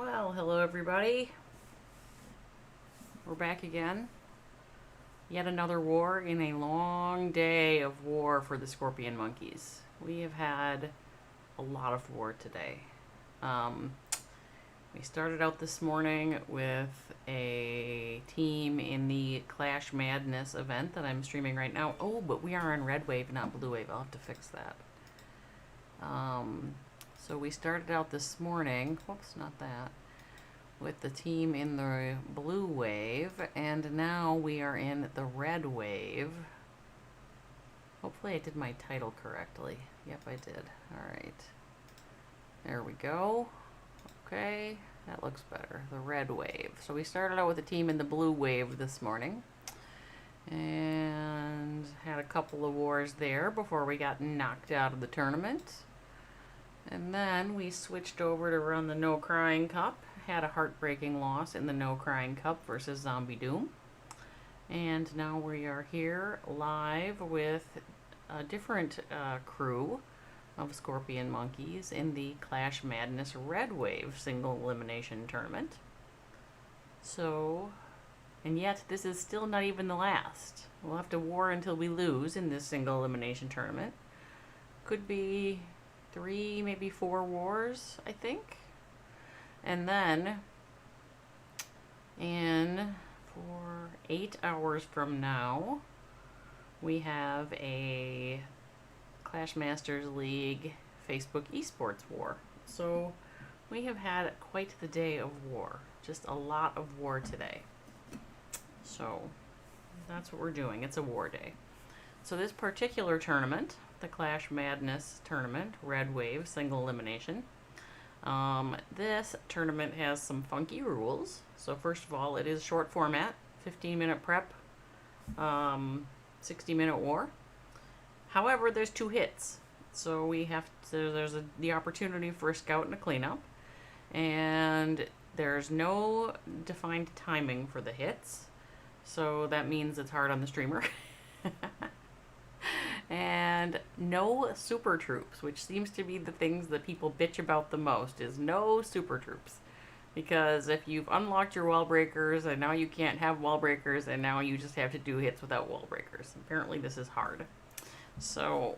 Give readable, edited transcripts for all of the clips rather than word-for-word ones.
Well, hello everybody. We're back again. Yet another war in a long day of war for the ScoRpioNMoNkeyS. We have had a lot of war today. We started out this morning with a team in the Clash Madness event that I'm streaming right now. Oh, but we are on Red Wave, not Blue Wave. I'll have to fix that. So we started out this morning, whoops, not that, with the team in the Blue Wave, and now we are in the Red Wave. Hopefully I did my title correctly. Yep, I did. Alright. There we go. Okay, that looks better. The Red Wave. So we started out with a team in the Blue Wave this morning, and had a couple of wars there before we got knocked out of the tournament. And then we switched over to run the No Crying Cup. Had a heartbreaking loss in the No Crying Cup versus Zombie Doom. And now we are here live with a different crew of ScoRpioNMoNkeyS in the Clash Madness Red Wave single elimination tournament. So, and yet this is still not even the last. We'll have to war until we lose in this single elimination tournament. Could be 3, maybe 4 wars, I think. And then, for 8 hours from now, we have a Clash Masters League Facebook esports war. So we have had quite the day of war. Just a lot of war today. So that's what we're doing. It's a war day. So this particular tournament, the Clash Madness tournament, Red Wave, single elimination. This tournament has some funky rules. So first of all, it is short format, 15-minute prep, 60-minute war. However, there's 2 hits. So we have to, there's the opportunity for a scout and a cleanup. And there's no defined timing for the hits. So that means it's hard on the streamer. And no super troops, which seems to be the things that people bitch about the most, is no super troops. Because if you've unlocked your wall breakers and now you can't have wall breakers and now you just have to do hits without wall breakers. Apparently this is hard. So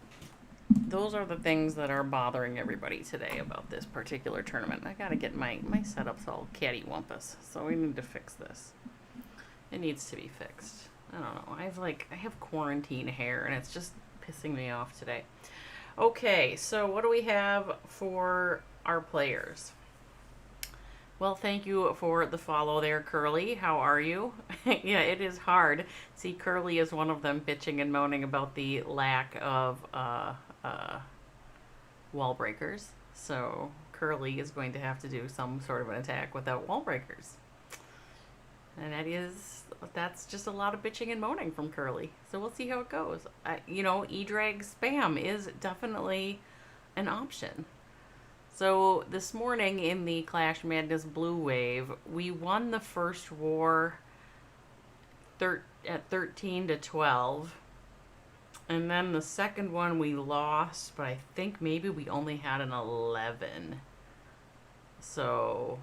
those are the things that are bothering everybody today about this particular tournament. I gotta get my setups all cattywampus, so we need to fix this. It needs to be fixed. I don't know. I have quarantine hair and it's just pissing me off today. Okay, so what do we have for our players? Well, thank you for the follow there, Curly. How are you? Yeah, it is hard. See, Curly is one of them bitching and moaning about the lack of wall breakers. So Curly is going to have to do some sort of an attack without wall breakers. And that's just a lot of bitching and moaning from Curly. So we'll see how it goes. You know, E-Drag spam is definitely an option. So this morning in the Clash Madness Blue Wave, we won the first war at 13-12. And then the second one we lost, but I think maybe we only had an 11. So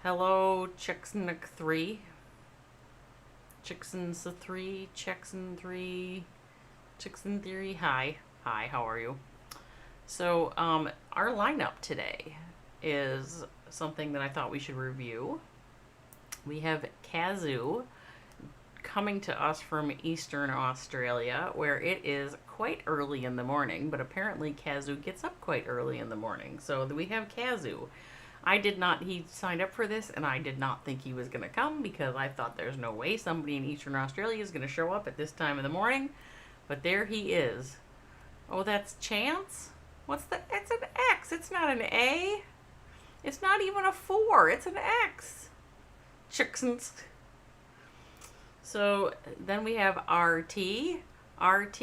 hello, TH13. TH13, TH3, TH3. Hi, how are you? So, our lineup today is something that I thought we should review. We have Kazoo coming to us from Eastern Australia, where it is quite early in the morning, but apparently Kazoo gets up quite early in the morning. So we have Kazoo. He signed up for this, and I did not think he was going to come because I thought there's no way somebody in Eastern Australia is going to show up at this time in the morning. But there he is. Oh, that's Chance? It's an X. It's not an A. It's not even a 4. It's an X. Chicksons. So then we have RT. RT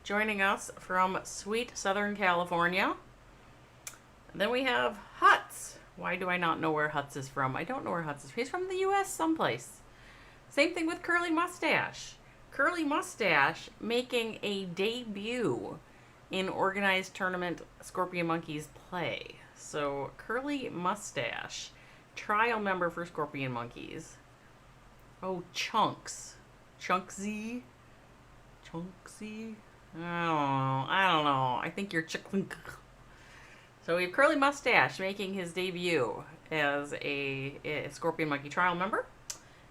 joining us from sweet Southern California. Then we have Huts. Why do I not know where Huts is from? I don't know where Huts is from. He's from the U.S. someplace. Same thing with Curly Mustache. Curly Mustache making a debut in organized tournament ScoRpioNMoNkeyS play. So, Curly Mustache. Trial member for ScoRpioNMoNkeyS. Oh, Chunks. Chunksy? Chunksy? I don't know. I think you're Chicklink. So we have Curly Mustache making his debut as a ScoRpioNMoNkey trial member.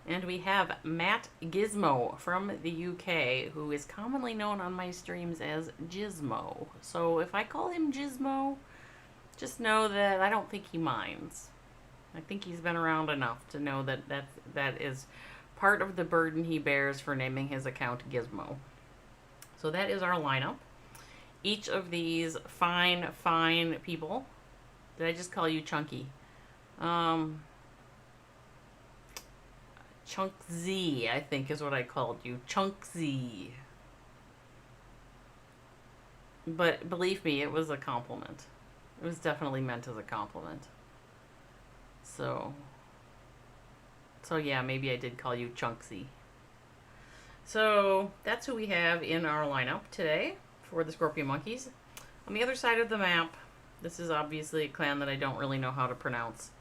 And we have Matt Gizmo from the UK, who is commonly known on my streams as Gizmo. So if I call him Gizmo, just know that I don't think he minds. I think he's been around enough to know that that is part of the burden he bears for naming his account Gizmo. So that is our lineup. Each of these fine people. Did I just call you Chunky? Chunk Z, I think is what I called you. Chunk Z. But believe me, it was a compliment. It was definitely meant as a compliment. So yeah, maybe I did call you Chunksy. So that's who we have in our lineup today for the ScoRpioNMoNkeyS. On the other side of the map, this is obviously a clan that I don't really know how to pronounce.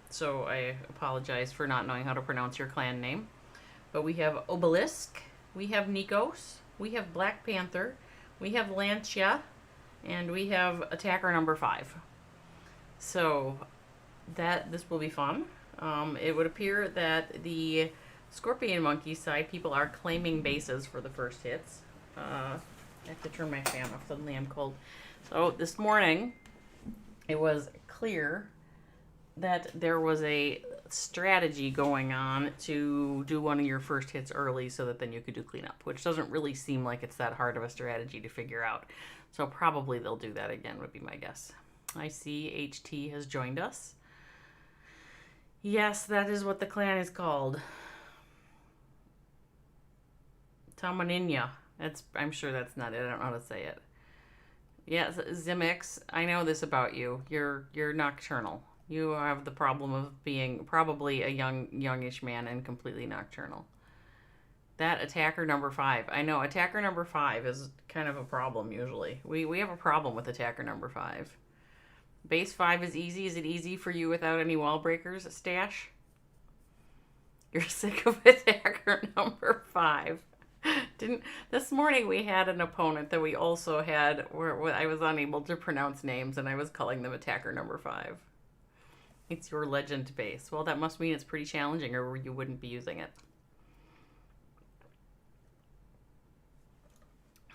So I apologize for not knowing how to pronounce your clan name. But we have Obelisk, we have Nikos, we have Black Panther, we have Lancia, and we have attacker number 5. So this will be fun. It would appear that the ScoRpioNMoNkeyS side people are claiming bases for the first hits. I have to turn my fan off. Suddenly I'm cold. So this morning, it was clear that there was a strategy going on to do one of your first hits early so that then you could do cleanup, which doesn't really seem like it's that hard of a strategy to figure out. So probably they'll do that again would be my guess. I see HT has joined us. Yes, that is what the clan is called. ΜΠΑΜΛΑΝΙA. I'm sure that's not it. I don't know how to say it. Yes, Zimix, I know this about you. You're nocturnal. You have the problem of being probably a youngish man and completely nocturnal. That attacker number 5. I know attacker number 5 is kind of a problem usually. We have a problem with attacker number 5. Base 5 is easy. Is it easy for you without any wall breakers, Stash? You're sick of attacker number 5. This morning we had an opponent that we also had where I was unable to pronounce names and I was calling them attacker number 5. It's your legend base. Well, that must mean it's pretty challenging or you wouldn't be using it.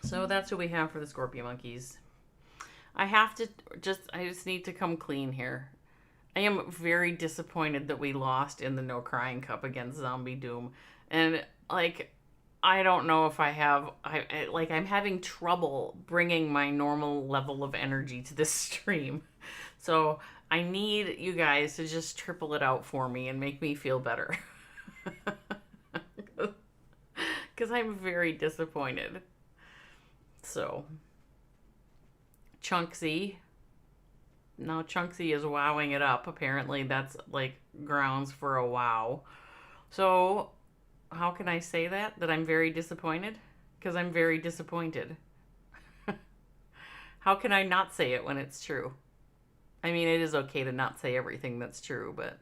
So that's who we have for the ScoRpioNMoNkeyS. I just need to come clean here. I am very disappointed that we lost in the No Crying Cup against Zombie Doom. And, like, I don't know if I'm having trouble bringing my normal level of energy to this stream. So I need you guys to just triple it out for me and make me feel better. Because I'm very disappointed. So, Chunksy. Now Chunksy is wowing it up. Apparently that's like grounds for a wow. So, how can I say that? That I'm very disappointed? Because I'm very disappointed. How can I not say it when it's true? I mean, it is okay to not say everything that's true, but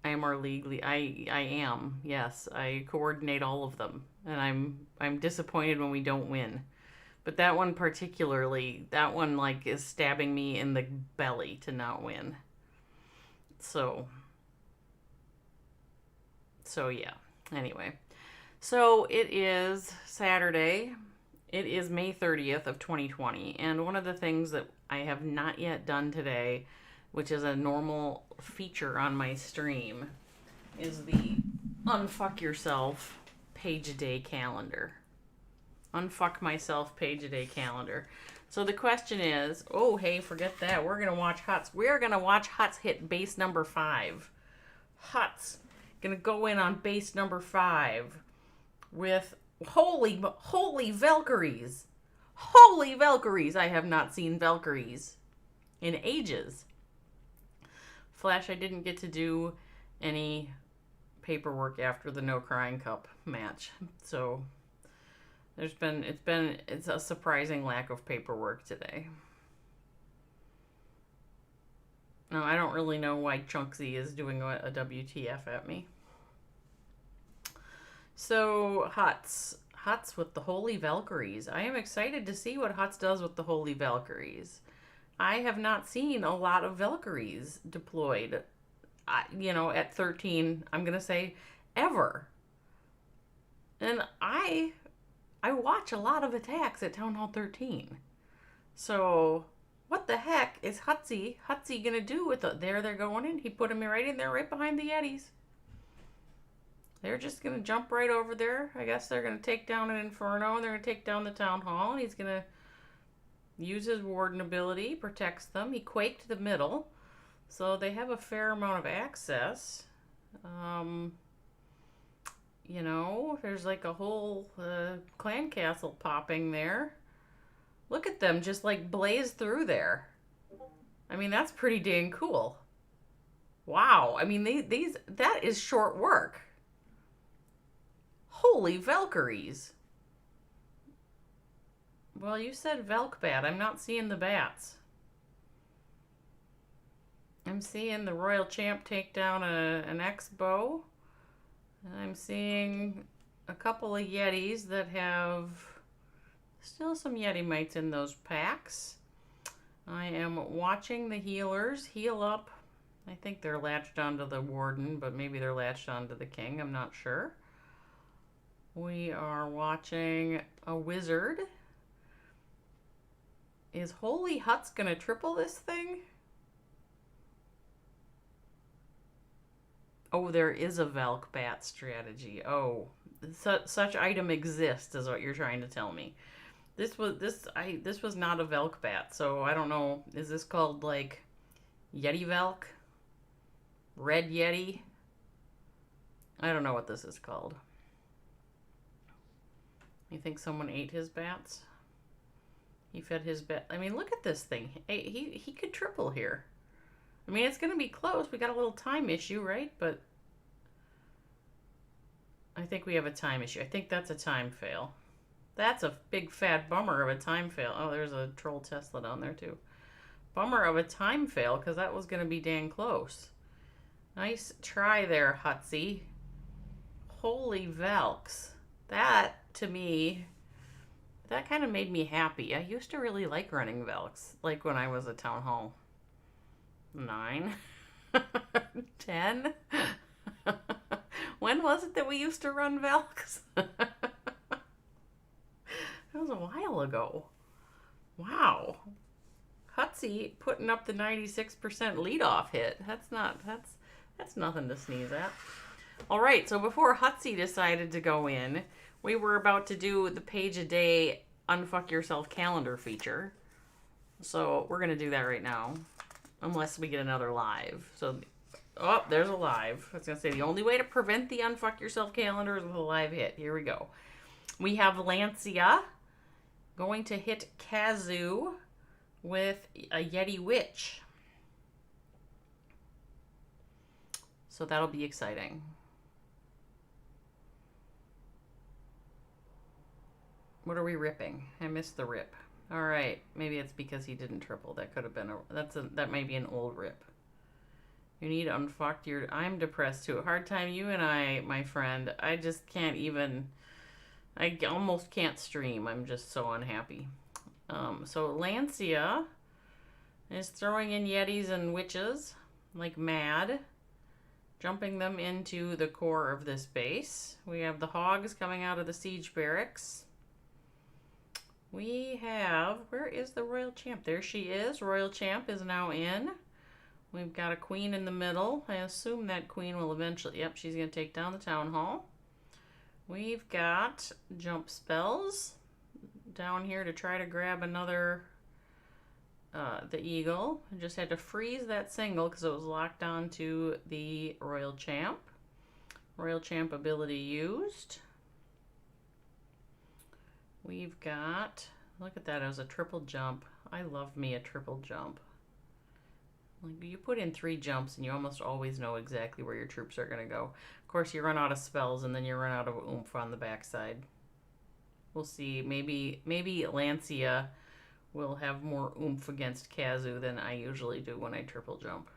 I am our legally. I am. Yes, I coordinate all of them, and I'm disappointed when we don't win. But that one particularly, like is stabbing me in the belly to not win. So yeah. Anyway, so it is Saturday. It is May 30th of 2020, and one of the things that I have not yet done today, which is a normal feature on my stream, is the Unfuck Yourself page-a-day calendar. Unfuck Myself page-a-day calendar. So the question is, oh, hey, forget that. We're going to watch Huts. We're going to watch Huts hit base number 5. Huts going to go in on base number 5 with... Holy Valkyries. Holy Valkyries. I have not seen Valkyries in ages. Flash, I didn't get to do any paperwork after the No Crying Cup match. So it's a surprising lack of paperwork today. No, I don't really know why Chunksy is doing a WTF at me. So, Huts. Huts with the Holy Valkyries. I am excited to see what Huts does with the Holy Valkyries. I have not seen a lot of Valkyries deployed, at 13, I'm going to say ever. And I watch a lot of attacks at Town Hall 13. So, what the heck is Hutsy going to do with it? There they're going in. He put him right in there, right behind the Yetis. They're just going to jump right over there. I guess they're going to take down an Inferno, and they're going to take down the Town Hall, and he's going to use his Warden ability, protects them. He quaked the middle, so they have a fair amount of access. There's like a whole clan castle popping there. Look at them just like blaze through there. I mean, that's pretty dang cool. Wow. I mean, that is short work. Holy Valkyries. Well, you said Velkbat. I'm not seeing the bats. I'm seeing the Royal Champ take down an X-Bow. I'm seeing a couple of Yetis that have still some Yeti mites in those packs. I am watching the healers heal up. I think they're latched onto the Warden, but maybe they're latched onto the King. I'm not sure. We are watching a Wizard. Is Holy Huts going to triple this thing? Oh, there is a Velkbat strategy. Oh, such item exists is what you're trying to tell me. This was not a Velkbat, so I don't know. Is this called like Yeti Velk? Red Yeti? I don't know what this is called. You think someone ate his bats? He fed his bat. I mean, look at this thing. He could triple here. I mean, it's going to be close. We got a little time issue, right? But I think we have a time issue. I think that's a time fail. That's a big fat bummer of a time fail. Oh, there's a troll Tesla down there too. Bummer of a time fail because that was going to be dang close. Nice try there, Hutsy. Holy Velks. That, to me, that kind of made me happy. I used to really like running Velks, like when I was at Town Hall 9, 10. When was it that we used to run Velks? That was a while ago. Wow. Hutsy putting up the 96% leadoff hit. That's nothing to sneeze at. All right, so before Hutsy decided to go in, we were about to do the page a day unfuck yourself calendar feature. So we're going to do that right now, unless we get another live. So, oh, there's a live. I was going to say the only way to prevent the unfuck yourself calendar is with a live hit. Here we go. We have Lancia going to hit Kazoo with a Yeti Witch. So that'll be exciting. What are we ripping? I missed the rip. All right, maybe it's because he didn't triple. That could have been that might be an old rip. You need unfucked your. I'm depressed too. Hard time you and I, my friend. I just can't even. I almost can't stream. I'm just so unhappy. So Lancia is throwing in Yetis and Witches like mad, jumping them into the core of this base. We have the Hogs coming out of the Siege Barracks. We have, where is the Royal Champ? There she is. Royal Champ is now in. We've got a Queen in the middle. I assume that Queen will eventually, yep, she's going to take down the Town Hall. We've got jump spells down here to try to grab another, the Eagle. I just had to freeze that single because it was locked on to the Royal Champ. Royal Champ ability used. We've got, look at that, it was a triple jump. I love me a triple jump. Like, you put in 3 jumps and you almost always know exactly where your troops are going to go. Of course, you run out of spells and then you run out of oomph on the backside. We'll see. Maybe Lancia will have more oomph against Kazoo than I usually do when I triple jump.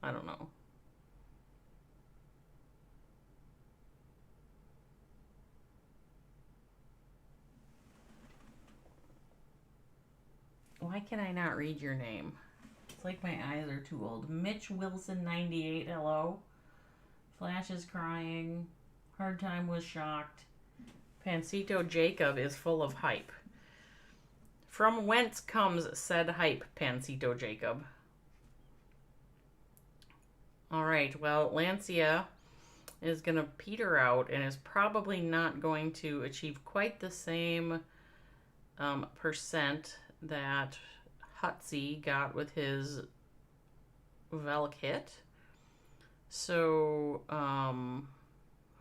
I don't know. Why can I not read your name? It's like my eyes are too old. Mitch Wilson 98, hello. Flash is crying. Hard Time was shocked. Pancito Jacob is full of hype. From whence comes said hype, Pancito Jacob? All right, well, Lancia is going to peter out and is probably not going to achieve quite the same percent that Hutsy got with his Velk hit. So,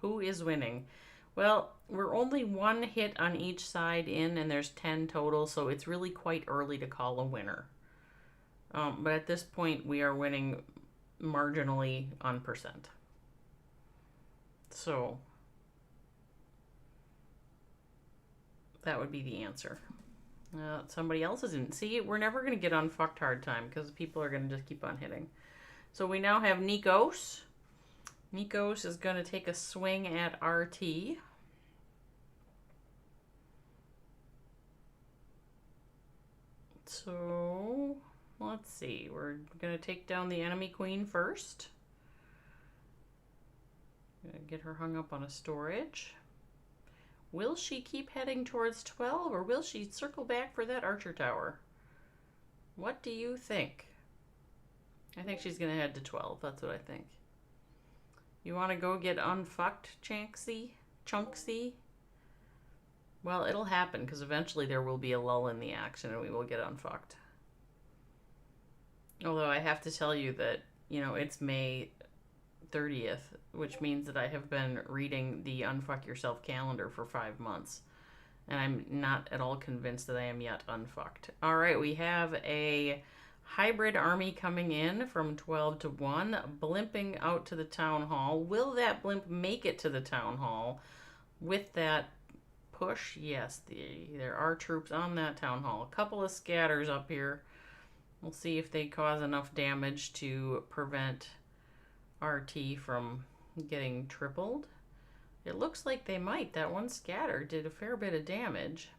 who is winning? Well, we're only one hit on each side in, and there's 10 total, so it's really quite early to call a winner. But at this point, we are winning marginally on percent. So, that would be the answer. Somebody else isn't. See, we're never going to get unfucked hard time because people are going to just keep on hitting. So we now have Nikos. Nikos is going to take a swing at RT. So, let's see. We're going to take down the enemy queen first. Get her hung up on a storage. Will she keep heading towards 12, or will she circle back for that archer tower? What do you think? I think she's going to head to 12. That's what I think. You want to go get unfucked, Chunksy? Well, it'll happen, because eventually there will be a lull in the action, and we will get unfucked. Although I have to tell you that, you know, it's May 30th, which means that I have been reading the Unfuck Yourself calendar for 5 months. And I'm not at all convinced that I am yet unfucked. All right, we have a hybrid army coming in from 12 to 1, blimping out to the town hall. Will that blimp make it to the town hall with that push? Yes, there are troops on that town hall. A couple of scatters up here. We'll see if they cause enough damage to prevent RT from getting tripled. It looks like they might. That one scatter did a fair bit of damage.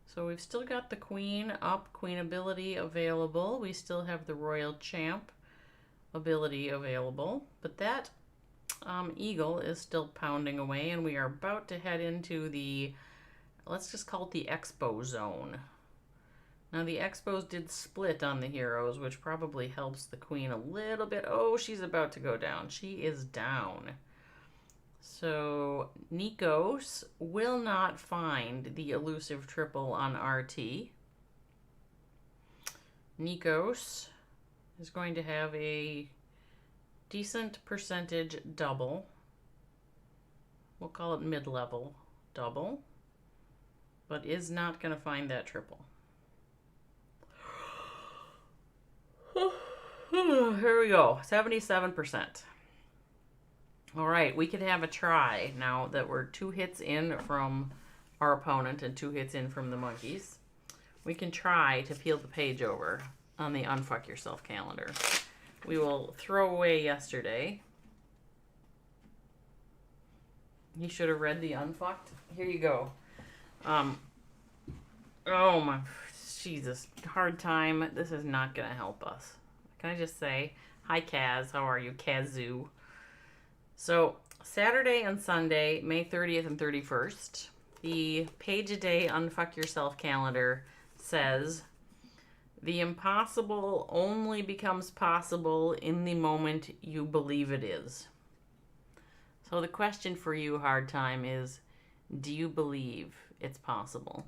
So we've still got the queen up, queen ability available. We still have the royal champ ability available. But that eagle is still pounding away, and we are about to head into the, let's just call it the expo zone. Now the expos did split on the heroes, which probably helps the queen a little bit. Oh, she's about to go down. She is down. So Nikos will not find the elusive triple on RT. Nikos is going to have a decent percentage double. We'll call it mid-level double, but is not going to find that triple. Here we go, 77%. All right, we could have a try now that we're 2 hits in from our opponent and 2 hits in from the monkeys. We can try to peel the page over on the Unfuck Yourself calendar. We will throw away yesterday. He should have read the Unfucked. Here you go. Oh my, Jesus, hard time. This is not going to help us. Can I just say, hi Kaz, how are you, Kazoo? So, Saturday and Sunday, May 30th and 31st, the Page a Day Unfuck Yourself calendar says, the impossible only becomes possible in the moment you believe it is. So the question for you, Hard Time, is, do you believe it's possible?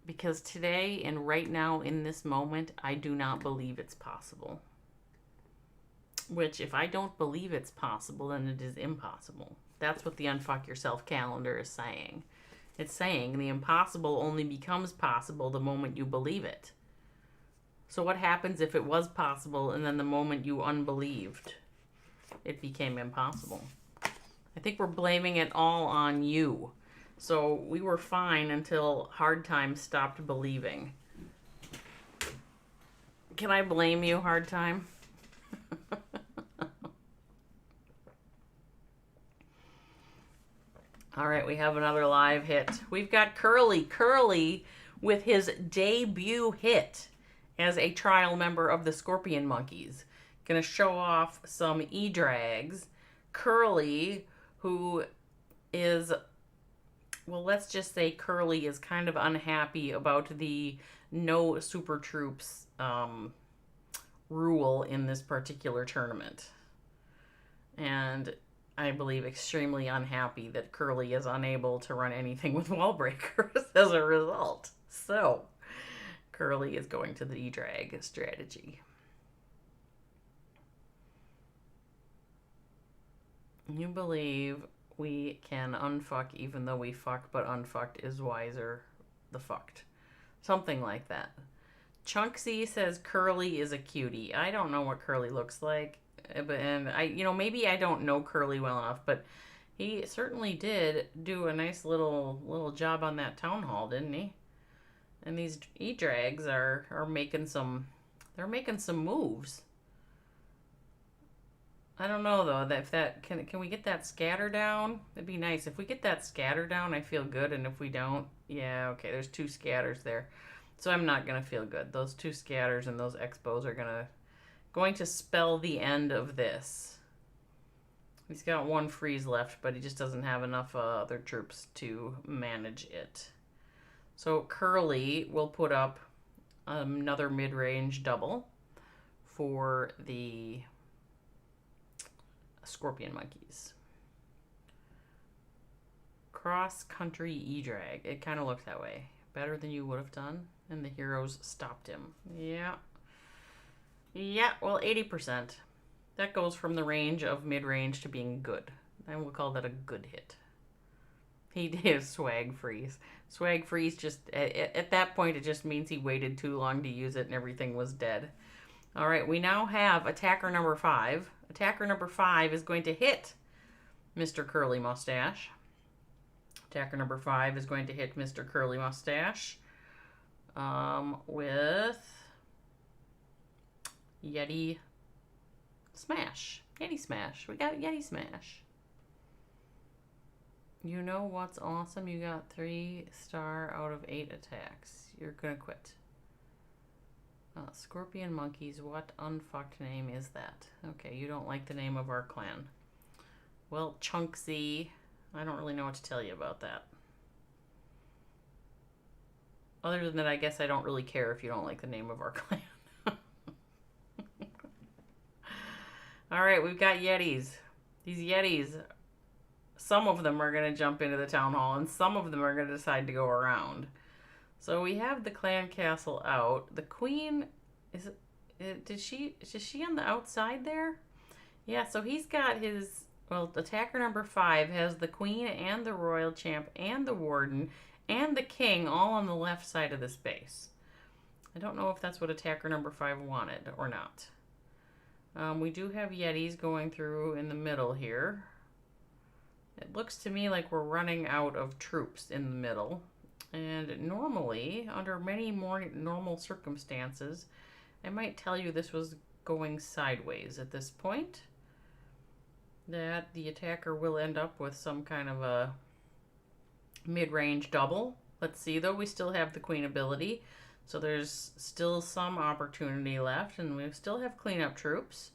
Because today and right now in this moment, I do not believe it's possible. Which, if I don't believe it's possible, then it is impossible. That's what the Unfuck Yourself calendar is saying. It's saying the impossible only becomes possible the moment you believe it. So what happens if it was possible and then the moment you unbelieved, it became impossible? I think we're blaming it all on you. So we were fine until Hard Time stopped believing. Can I blame you, hard time? All right, we have another live hit. We've got Curly. Curly with his debut hit as a trial member of the ScoRpioNMoNkeyS. Gonna show off some E-drags. Curly, who is, well, let's just say Curly is kind of unhappy about the no super troops rule in this particular tournament. And I believe extremely unhappy that Curly is unable to run anything with wall breakers as a result. So, Curly is going to the E-drag strategy. You believe we can unfuck even though we fuck, but unfucked is wiser. The fucked. Something like that. Chunksy says Curly is a cutie. I don't know what Curly looks like. And maybe I don't know Curly well enough, but he certainly did do a nice little job on that town hall, didn't he? And these E-drags are making some, they're making some moves. I don't know though that if that can we get that scatter down? It'd be nice if we get that scatter down. I feel good, and if we don't, yeah, okay. There's two scatters there, so I'm not gonna feel good. Those two scatters and those expos are going to spell the end of this. He's got one freeze left, but he just doesn't have enough other troops to manage it. So Curly will put up another mid-range double for the ScoRpioNMoNkeyS. Cross-country E-drag. It kind of looked that way. Better than you would have done. And the heroes stopped him. Yeah. Yeah, well, 80%. That goes from the range of mid-range to being good. And we'll call that a good hit. He did swag freeze. Swag freeze just, at that point, it just means he waited too long to use it and everything was dead. All right, we now have attacker number 5. Attacker number 5 is going to hit Mr. Curly Mustache. Attacker number 5 is going to hit Mr. Curly Mustache with Yeti Smash. Yeti Smash. We got Yeti Smash. You know what's awesome? You got 3-star out of 8 attacks. You're gonna quit. ScoRpioNMoNkeyS, what unfucked name is that? Okay, you don't like the name of our clan. Well, Chunksy, I don't really know what to tell you about that. Other than that, I guess I don't really care if you don't like the name of our clan. Alright, we've got Yetis. These Yetis, some of them are going to jump into the town hall, and some of them are going to decide to go around. So we have the clan castle out. The queen, is she on the outside there? Yeah, so he's got his, well, attacker number 5 has the queen and the royal champ and the warden and the king all on the left side of the space. I don't know if that's what attacker number 5 wanted or not. We do have Yetis going through in the middle here. It looks to me like we're running out of troops in the middle. And normally, under many more normal circumstances, I might tell you this was going sideways at this point. That the attacker will end up with some kind of a mid-range double. Let's see, though, we still have the queen ability. So there's still some opportunity left, and we still have cleanup troops.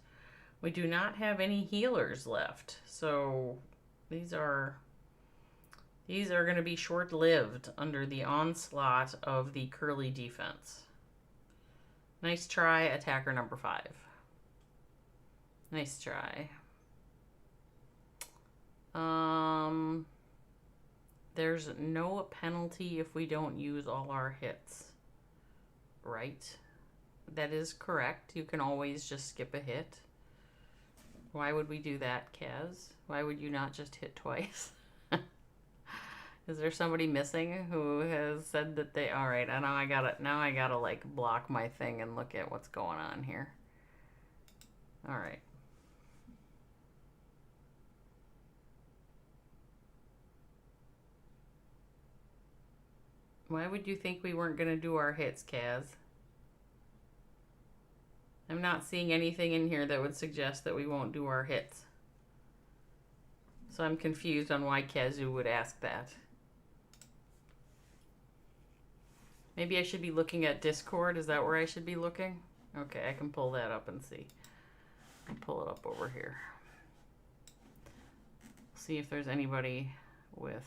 We do not have any healers left. So these are going to be short-lived under the onslaught of the Curly defense. Nice try, attacker number 5. Nice try. There's no penalty if we don't use all our hits. Right? That is correct. You can always just skip a hit. Why would we do that, Kaz? Why would you not just hit twice? Is there somebody missing who has said that they... All right, now I gotta like block my thing and look at what's going on here. All right. Why would you think we weren't gonna do our hits, Kaz? I'm not seeing anything in here that would suggest that we won't do our hits. So I'm confused on why Kazoo would ask that. Maybe I should be looking at Discord. Is that where I should be looking? Okay, I can pull that up and see. I'll pull it up over here. See if there's anybody with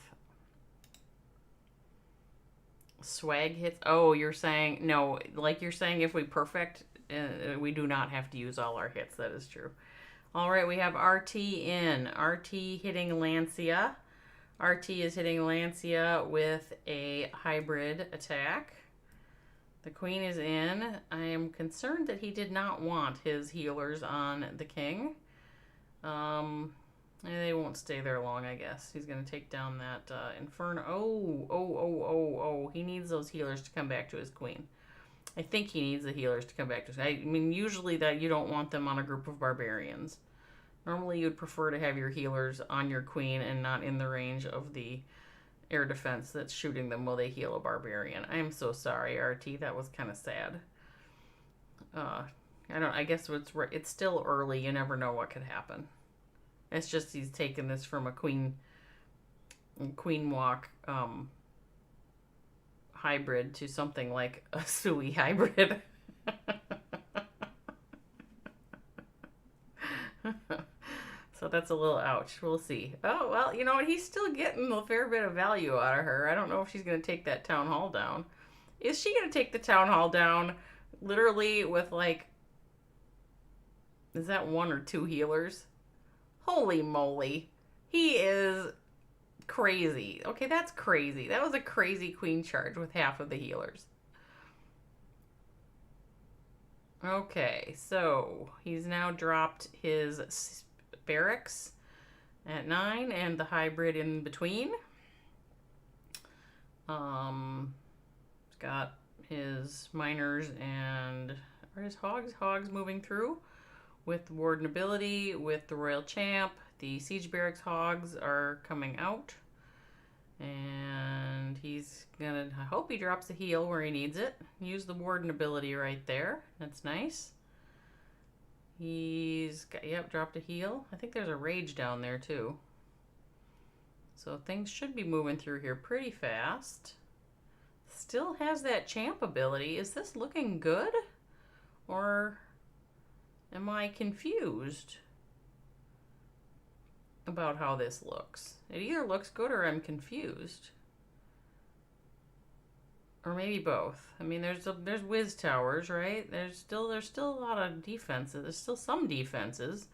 swag hits. Oh, you're saying, no, like you're saying if we perfect, we do not have to use all our hits. That is true. All right, we have RT in. RT hitting Lancia. RT is hitting Lancia with a hybrid attack. The queen is in. I am concerned that he did not want his healers on the king. They won't stay there long, I guess. He's going to take down that Inferno. Oh. He needs those healers to come back to his queen. I think he needs the healers to come back to his... I mean, usually that you don't want them on a group of barbarians. Normally, you'd prefer to have your healers on your queen and not in the range of the air defense that's shooting them while they heal a barbarian. I am so sorry, RT. That was kind of sad. I guess it's still early. You never know what could happen. It's just he's taken this from a queen walk hybrid to something like a Sui hybrid. So that's a little ouch. We'll see. Oh, well, you know what? He's still getting a fair bit of value out of her. I don't know if she's going to take that town hall down. Is she going to take the town hall down literally with, like, is that 1 or 2 healers? Holy moly. He is crazy. Okay, that's crazy. That was a crazy queen charge with half of the healers. Okay, so he's now dropped his barracks at 9 and the hybrid in between. He's got his miners and are his hogs moving through with the warden ability, with the royal champ. The siege barracks hogs are coming out, and he's gonna, I hope he drops a heal where he needs it. Use the warden ability right there. That's nice. He's got, yep, dropped a heal. I think there's a rage down there too. So things should be moving through here pretty fast. Still has that champ ability. Is this looking good? Or am I confused about how this looks? It either looks good or I'm confused. Or maybe both. I mean, there's whiz towers, right? There's still a lot of defenses. There's still some defenses.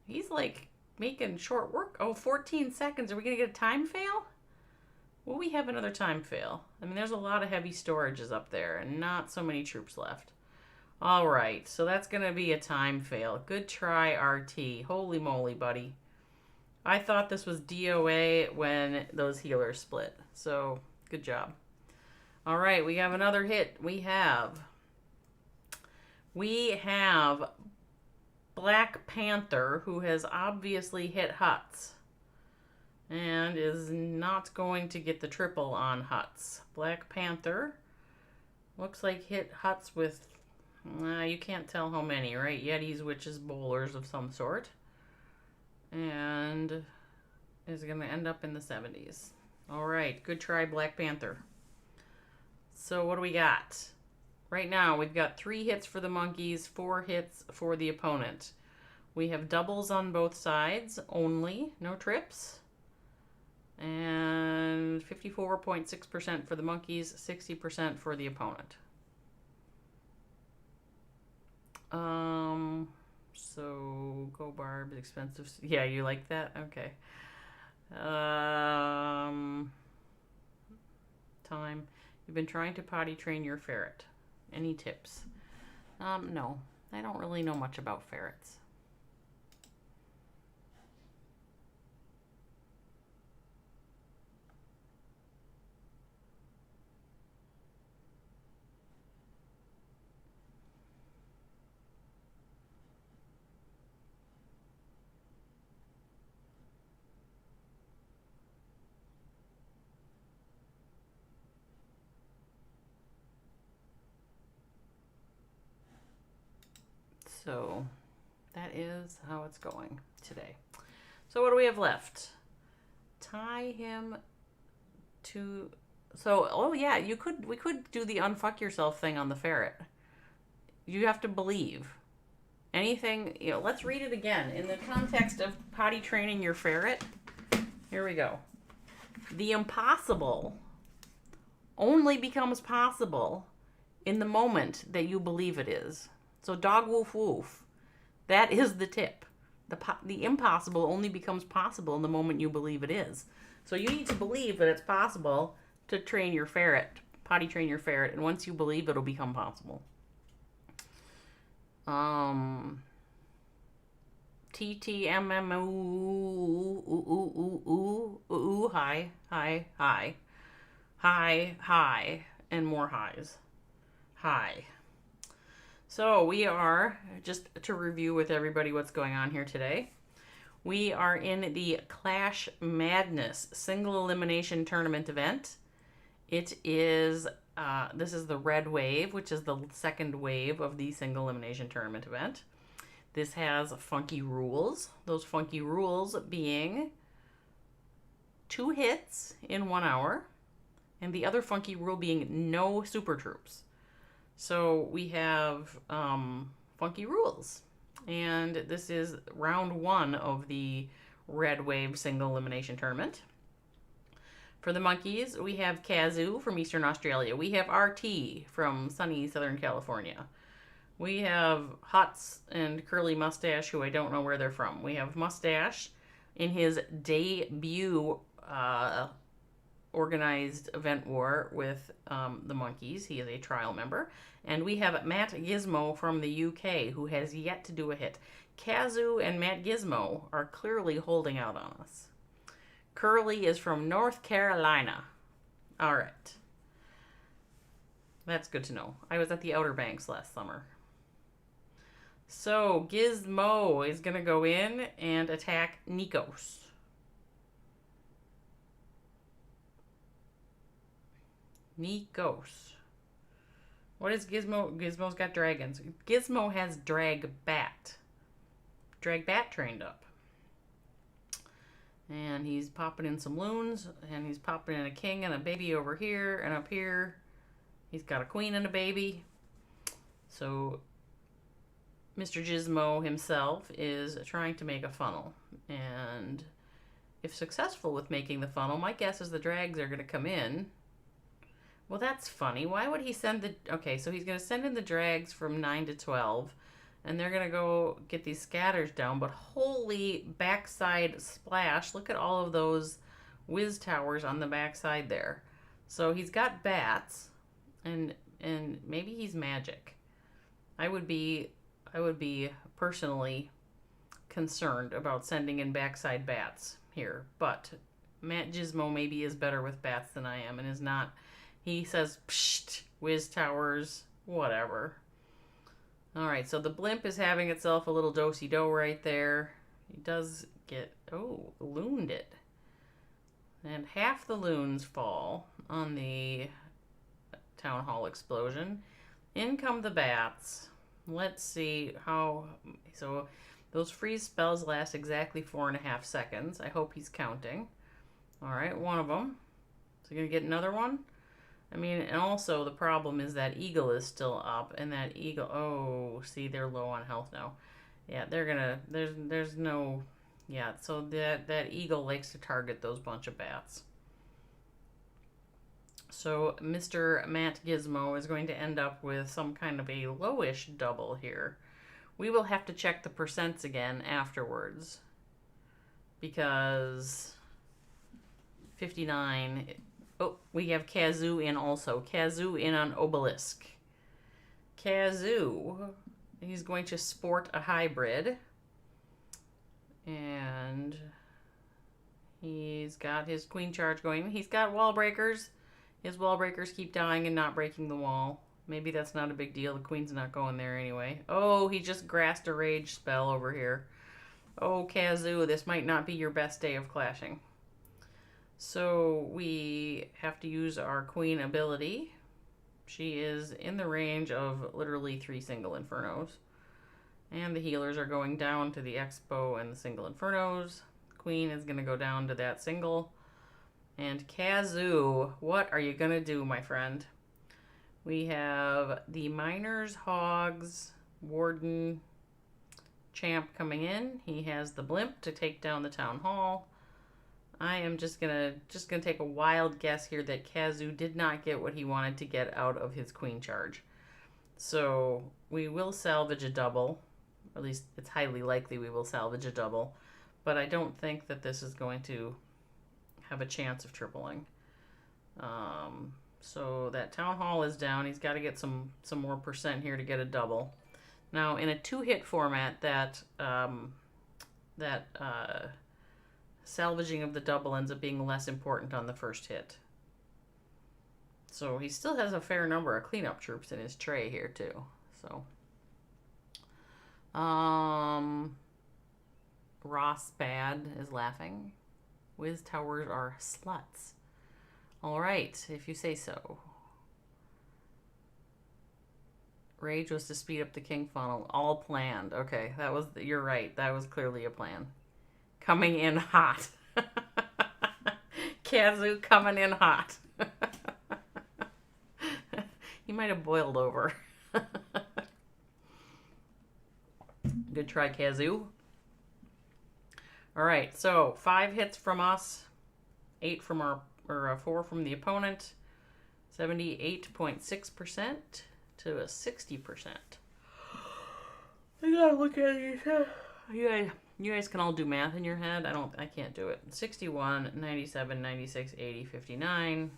He's like making short work. Oh, 14 seconds. Are we gonna get a time fail? Will we have another time fail? I mean, there's a lot of heavy storages up there and not so many troops left. All right, so that's gonna be a time fail. Good try, RT. Holy moly, buddy. I thought this was DOA when those healers split. So good job. All right, we have another hit. We have Black Panther, who has obviously hit huts and is not going to get the triple on huts. Black Panther looks like hit huts with, you can't tell how many, right? Yetis, witches, bowlers of some sort. And is going to end up in the 70s. All right, good try, Black Panther. So what do we got? Right now, we've got 3 hits for the monkeys, 4 hits for the opponent. We have doubles on both sides only, no trips. And 54.6% for the monkeys, 60% for the opponent. So go Barb, expensive. Yeah, you like that? Okay. Time. You've been trying to potty train your ferret. Any tips? No. I don't really know much about ferrets. So that is how it's going today. So what do we have left? Tie him to... So, oh yeah, we could do the unfuck yourself thing on the ferret. You have to believe. Anything, let's read it again. In the context of potty training your ferret, here we go. The impossible only becomes possible in the moment that you believe it is. So dog woof woof. That is the tip. The impossible only becomes possible in the moment you believe it is. So you need to believe that it's possible to train your ferret, potty train your ferret, and once you believe it'll become possible. TTMMOO, high, and more highs. High. So we are, just to review with everybody what's going on here today, we are in the Clash Madness single elimination tournament event. It is, this is the red wave, which is the second wave of the single elimination tournament event. This has funky rules. Those funky rules being 2 hits in 1 hour, and the other funky rule being no super troops. So we have funky rules. And this is round 1 of the red wave single elimination tournament. For the monkeys, we have Kazoo from Eastern Australia. We have RT from sunny Southern California. We have Huts and Curly Mustache, who I don't know where they're from. We have Mustache in his debut organized event war with the monkeys. He is a trial member. And we have Matt Gizmo from the UK, who has yet to do a hit. Kazoo and Matt Gizmo are clearly holding out on us. Curly is from North Carolina. All right. That's good to know. I was at the Outer Banks last summer. So, Gizmo is going to go in and attack Nikos. Nikos. What is Gizmo? Gizmo's got dragons. Gizmo has Drag Bat. Drag Bat trained up. And he's popping in some loons, and he's popping in a king and a baby over here, and up here he's got a queen and a baby. So Mr. Gizmo himself is trying to make a funnel, and if successful with making the funnel, my guess is the drags are going to come in. Well, that's funny. Why would he send the... Okay, so he's going to send in the drags from 9 to 12, and they're going to go get these scatters down, but holy backside splash. Look at all of those whiz towers on the backside there. So he's got bats, and maybe he's magic. I would be personally concerned about sending in backside bats here, but Matt Gizmo maybe is better with bats than I am and is not... He says, psht, whiz towers, whatever. All right, so the blimp is having itself a little do-si-do right there. He does get, looned it. And half the loons fall on the town hall explosion. In come the bats. Let's see how, so those freeze spells last exactly 4.5 seconds. I hope he's counting. All right, one of them. Is he gonna get another one? I mean, and also the problem is that eagle is still up, and that eagle, see, they're low on health now. Yeah, they're gonna, there's no, yeah, so that eagle likes to target those bunch of bats. So Mr. Matt Gizmo is going to end up with some kind of a lowish double here. We will have to check the percents again afterwards, because 59... Oh, we have Kazoo in also. Kazoo in on Obelisk. Kazoo, he's going to sport a hybrid. And he's got his queen charge going. He's got wall breakers. His wall breakers keep dying and not breaking the wall. Maybe that's not a big deal. The queen's not going there anyway. Oh, he just grassed a rage spell over here. Oh, Kazoo, this might not be your best day of clashing. So we have to use our queen ability. She is in the range of literally 3 single infernos. And the healers are going down to the Expo and the single Infernos. Queen is going to go down to that single. And Kazoo, what are you going to do, my friend? We have the Miners, Hogs, Warden, Champ coming in. He has the Blimp to take down the Town Hall. I am just gonna take a wild guess here that Kazoo did not get what he wanted to get out of his Queen charge. So we will salvage a double. At least it's highly likely we will salvage a double. But I don't think that this is going to have a chance of tripling. So that Town Hall is down. He's got to get some more percent here to get a double. Now, in a 2-hit format, that salvaging of the double ends up being less important on the first hit. So he still has a fair number of cleanup troops in his tray here, too. So, Ross Bad is laughing. Wiz Towers are sluts. All right, if you say so. Rage was to speed up the king funnel. All planned. Okay, you're right. That was clearly a plan. Coming in hot. Kazoo coming in hot. He might have boiled over. Good try, Kazoo. All right, so 5 hits from us, 4 from the opponent, 78.6% to a 60%. I gotta look at it. You guys can all do math in your head. I can't do it. 61, 97, 96, 80, 59,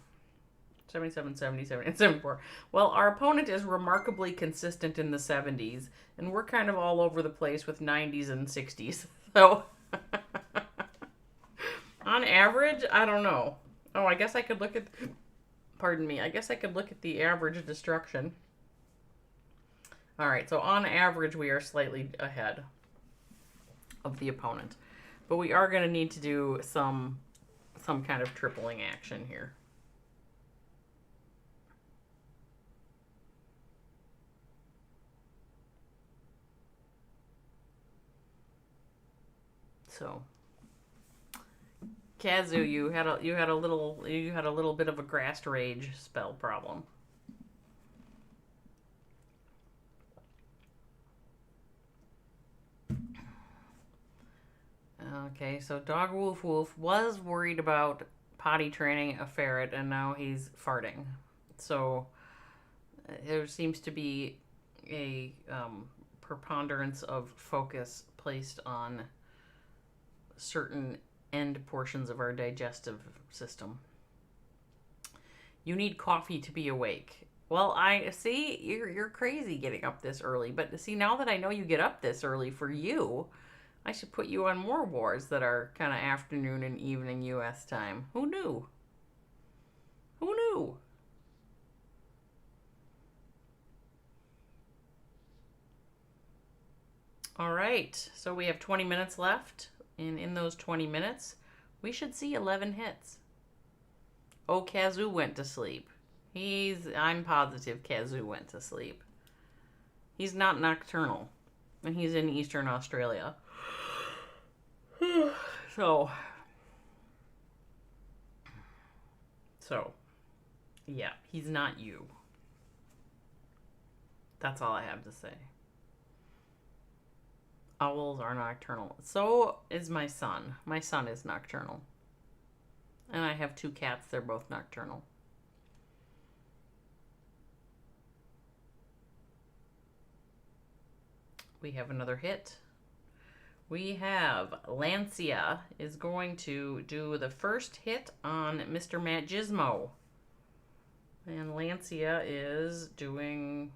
77, 77, and 74. Well, our opponent is remarkably consistent in the 70s, and we're kind of all over the place with 90s and 60s. So, on average, I don't know. Oh, I guess I could look at... Pardon me. I guess I could look at the average destruction. All right, so on average, we are slightly ahead of the opponent. But we are going to need to do some kind of tripling action here. So, Kazoo, you had a little bit of a grass rage spell problem. Okay, so Dog Woof Woof was worried about potty training a ferret, and now he's farting. So there seems to be a preponderance of focus placed on certain end portions of our digestive system. You need coffee to be awake. Well, I see you're crazy getting up this early, but see, now that I know you get up this early for you, I should put you on more wars that are kind of afternoon and evening U.S. time. Who knew? Who knew? All right, so we have 20 minutes left. And in those 20 minutes, we should see 11 hits. Oh, Kazoo went to sleep. I'm positive Kazoo went to sleep. He's not nocturnal. And he's in Eastern Australia. So, yeah, he's not you. That's all I have to say. Owls are nocturnal. So is my son. My son is nocturnal. And I have 2 cats. They're both nocturnal. We have another hit. We have Lancia is going to do the first hit on Mr. Matt Gizmo. And Lancia is doing...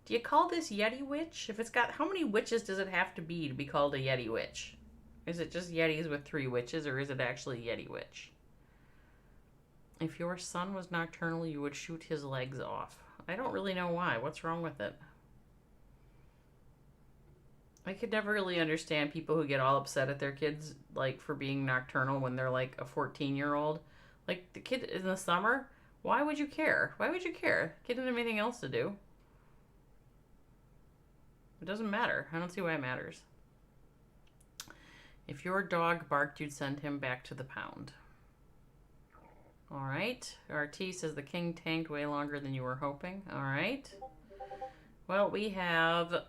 Do you call this Yeti Witch? If it's got... How many witches does it have to be called a Yeti Witch? Is it just Yetis with 3 witches, or is it actually Yeti Witch? If your son was nocturnal, you would shoot his legs off. I don't really know why. What's wrong with it? I could never really understand people who get all upset at their kids, like, for being nocturnal when they're, like, a 14-year-old. Like, the kid in the summer, why would you care? Why would you care? Kid didn't have anything else to do. It doesn't matter. I don't see why it matters. If your dog barked, you'd send him back to the pound. All right. RT says the king tanked way longer than you were hoping. All right. Well, we have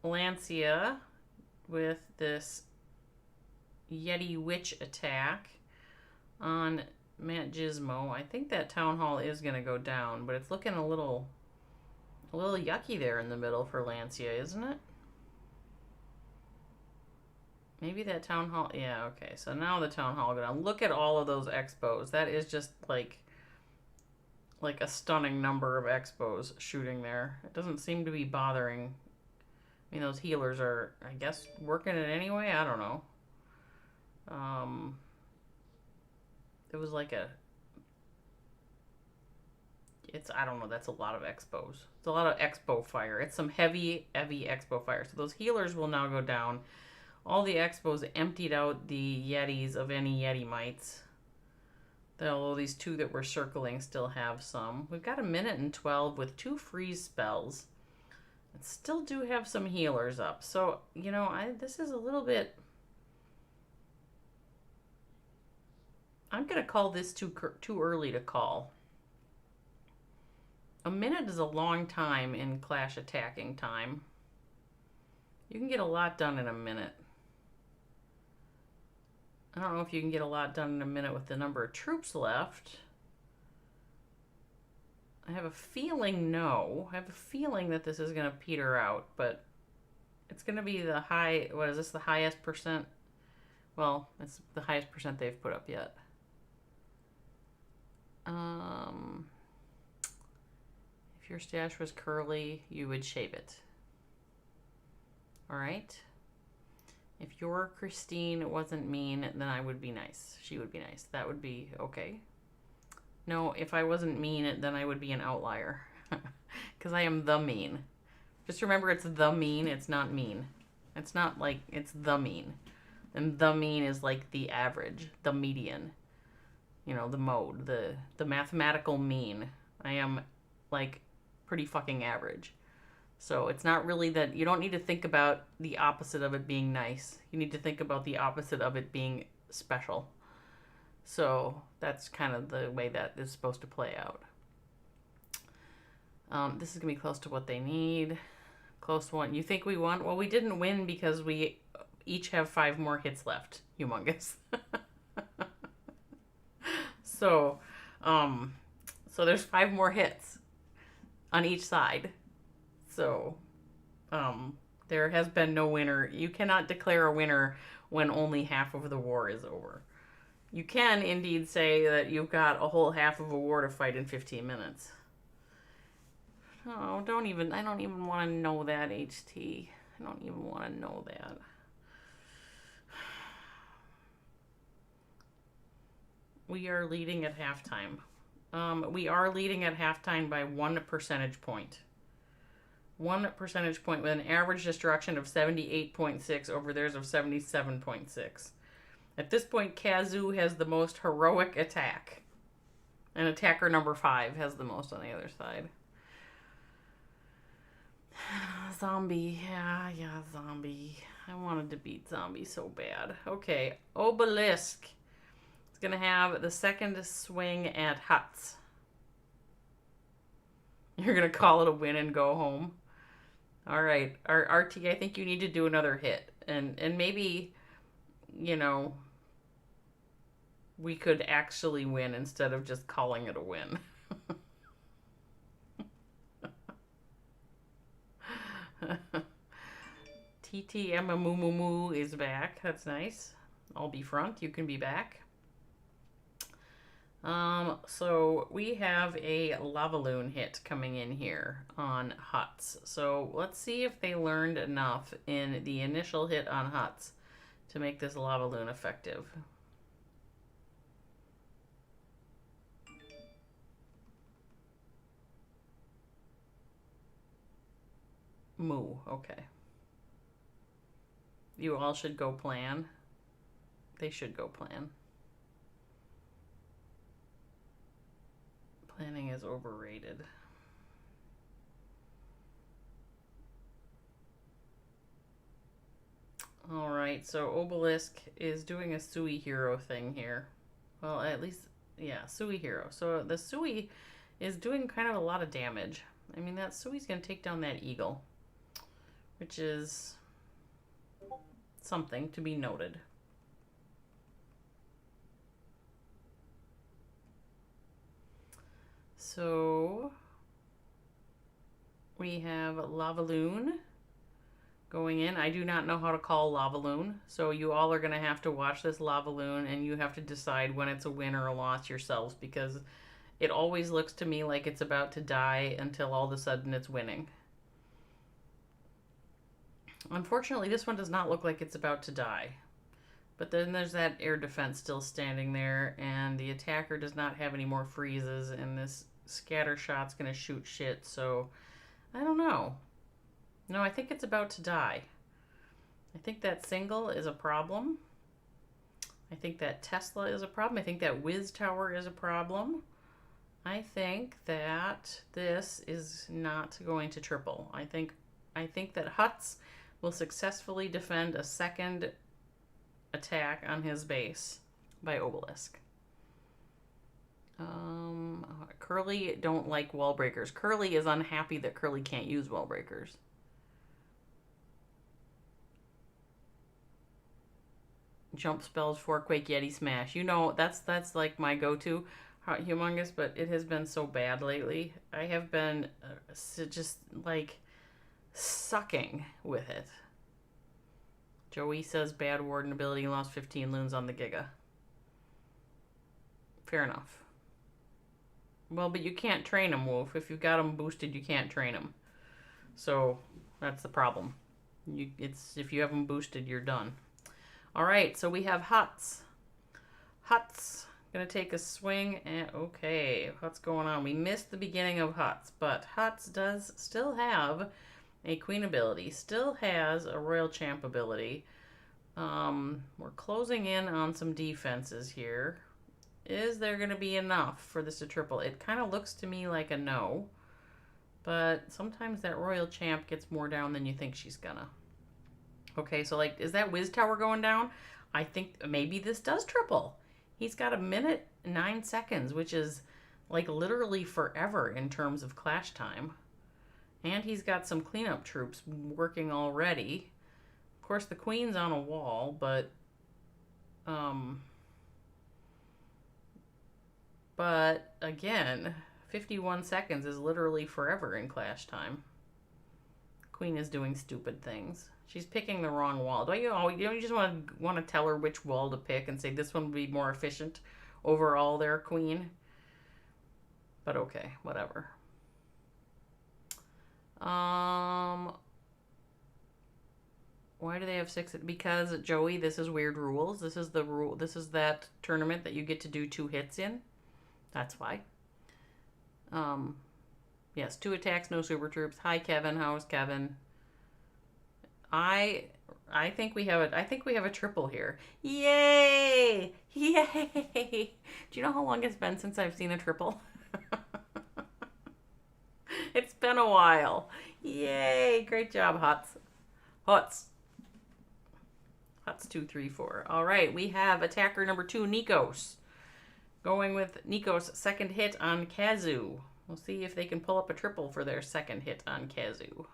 Lancia with this Yeti Witch attack on Matt Gizmo. I think that Town Hall is going to go down, but it's looking a little yucky there in the middle for Lancia, isn't it? Maybe that Town Hall... Yeah, okay. So now the Town Hall go down. Look at all of those expos. That is just like a stunning number of expos shooting there. It doesn't seem to be bothering. I mean, those healers are, I guess, working it anyway. I don't know. It was like I don't know, that's a lot of expos. It's a lot of expo fire. It's some heavy expo fire. So those healers will now go down. All the expos emptied out the Yetis of any Yeti mites. Although these two that were circling still have some. We've got 1:12 with 2 freeze spells. And still do have some healers up. So, you know, this is a little bit... I'm going to call this too early to call. A minute is a long time in Clash attacking time. You can get a lot done in a minute. I don't know if you can get a lot done in a minute with the number of troops left. I have a feeling no. I have a feeling that this is going to peter out, but it's going to be the high... What is this, the highest percent? Well, it's the highest percent they've put up yet. If your stash was curly, you would shave it. All right. If your Christine wasn't mean, then I would be nice. She would be nice. That would be okay. No, if I wasn't mean, then I would be an outlier. Because I am the mean. Just remember, it's the mean. It's not mean. It's not like it's the mean. And the mean is like the average, the median. You know, the mode, the mathematical mean. I am like pretty fucking average. So it's not really that, you don't need to think about the opposite of it being nice. You need to think about the opposite of it being special. So that's kind of the way that is supposed to play out. This is going to be close to what they need. Close one. You think we won? Well, we didn't win because we each have 5 more hits left. Humongous. So there's 5 more hits on each side. So, there has been no winner. You cannot declare a winner when only half of the war is over. You can indeed say that you've got a whole half of a war to fight in 15 minutes. Oh, I don't even want to know that, HT. I don't even want to know that. We are leading at halftime. We are leading at halftime by 1 percentage point. 1 percentage point with an average destruction of 78.6 over theirs of 77.6. At this point, Kazoo has the most heroic attack. And attacker number 5 has the most on the other side. Zombie. Yeah, zombie. I wanted to beat zombie so bad. Okay, Obelisk is going to have the second swing at huts. You're going to call it a win and go home. All right. RT, I think you need to do another hit. And maybe, you know, we could actually win instead of just calling it a win. TH13 is back. That's nice. I'll be front. You can be back. So we have a Lavaloon hit coming in here on huts. So let's see if they learned enough in the initial hit on huts to make this Lavaloon effective. Moo, okay. You all should go plan. They should go plan. Planning is overrated. Alright, so Obelisk is doing a Sui hero thing here. Well, at least, yeah, Sui hero. So the Sui is doing kind of a lot of damage. I mean, that Sui's going to take down that eagle, which is something to be noted. So we have Lavaloon going in. I do not know how to call Lavaloon, so you all are going to have to watch this Lavaloon, and you have to decide when it's a win or a loss yourselves, because it always looks to me like it's about to die until all of a sudden it's winning. Unfortunately, this one does not look like it's about to die. But then there's that air defense still standing there, and the attacker does not have any more freezes, and this scatter shot's going to shoot shit, so I don't know. No, I think it's about to die. I think that single is a problem. I think that Tesla is a problem. I think that Wiz Tower is a problem. I think that this is not going to triple. I think that Huts will successfully defend a second attack on his base by Obelisk. Curly don't like wall breakers. Curly is unhappy that Curly can't use wall breakers. Jump spells, Quake, Yeti, Smash. You know, that's like my go-to. Humongous, but it has been so bad lately. I have been just like sucking with it. Joey says bad warden ability, lost 15 loons on the Giga. Fair enough. Well, but you can't train them, Wolf. If you've got them boosted, you can't train them. So that's the problem. If you have them boosted, you're done. All right, so we have Huts. Huts gonna take a swing, and okay, what's going on? We missed the beginning of Huts, but Huts does still have a queen ability, still has a royal champ ability. We're closing in on some defenses here. Is there going to be enough for this to triple? It kind of looks to me like a no, but sometimes that royal champ gets more down than you think she's gonna. Okay, so like, is that Wiz Tower going down? I think maybe this does triple. He's got 1:09, which is like literally forever in terms of clash time. And he's got some cleanup troops working already. Of course, the queen's on a wall, but again, 51 seconds is literally forever in clash time. Queen is doing stupid things. She's picking the wrong wall. Don't you just want to tell her which wall to pick and say this one would be more efficient overall there, Queen? But okay, whatever. Why do they have 6? Because, Joey, this is weird rules. This is the rule. This is that tournament that you get to do 2 hits in. That's why. Yes, 2 attacks, no super troops. Hi, Kevin. How's Kevin? I think we have a triple here. Yay! Yay! Do you know how long it's been since I've seen a triple? It's been a while. Yay! Great job, Huts. Huts 2, 3, 4. All right, we have attacker number 2, Nikos. Going with Nikos' second hit on Kazu. We'll see if they can pull up a triple for their second hit on Kazu.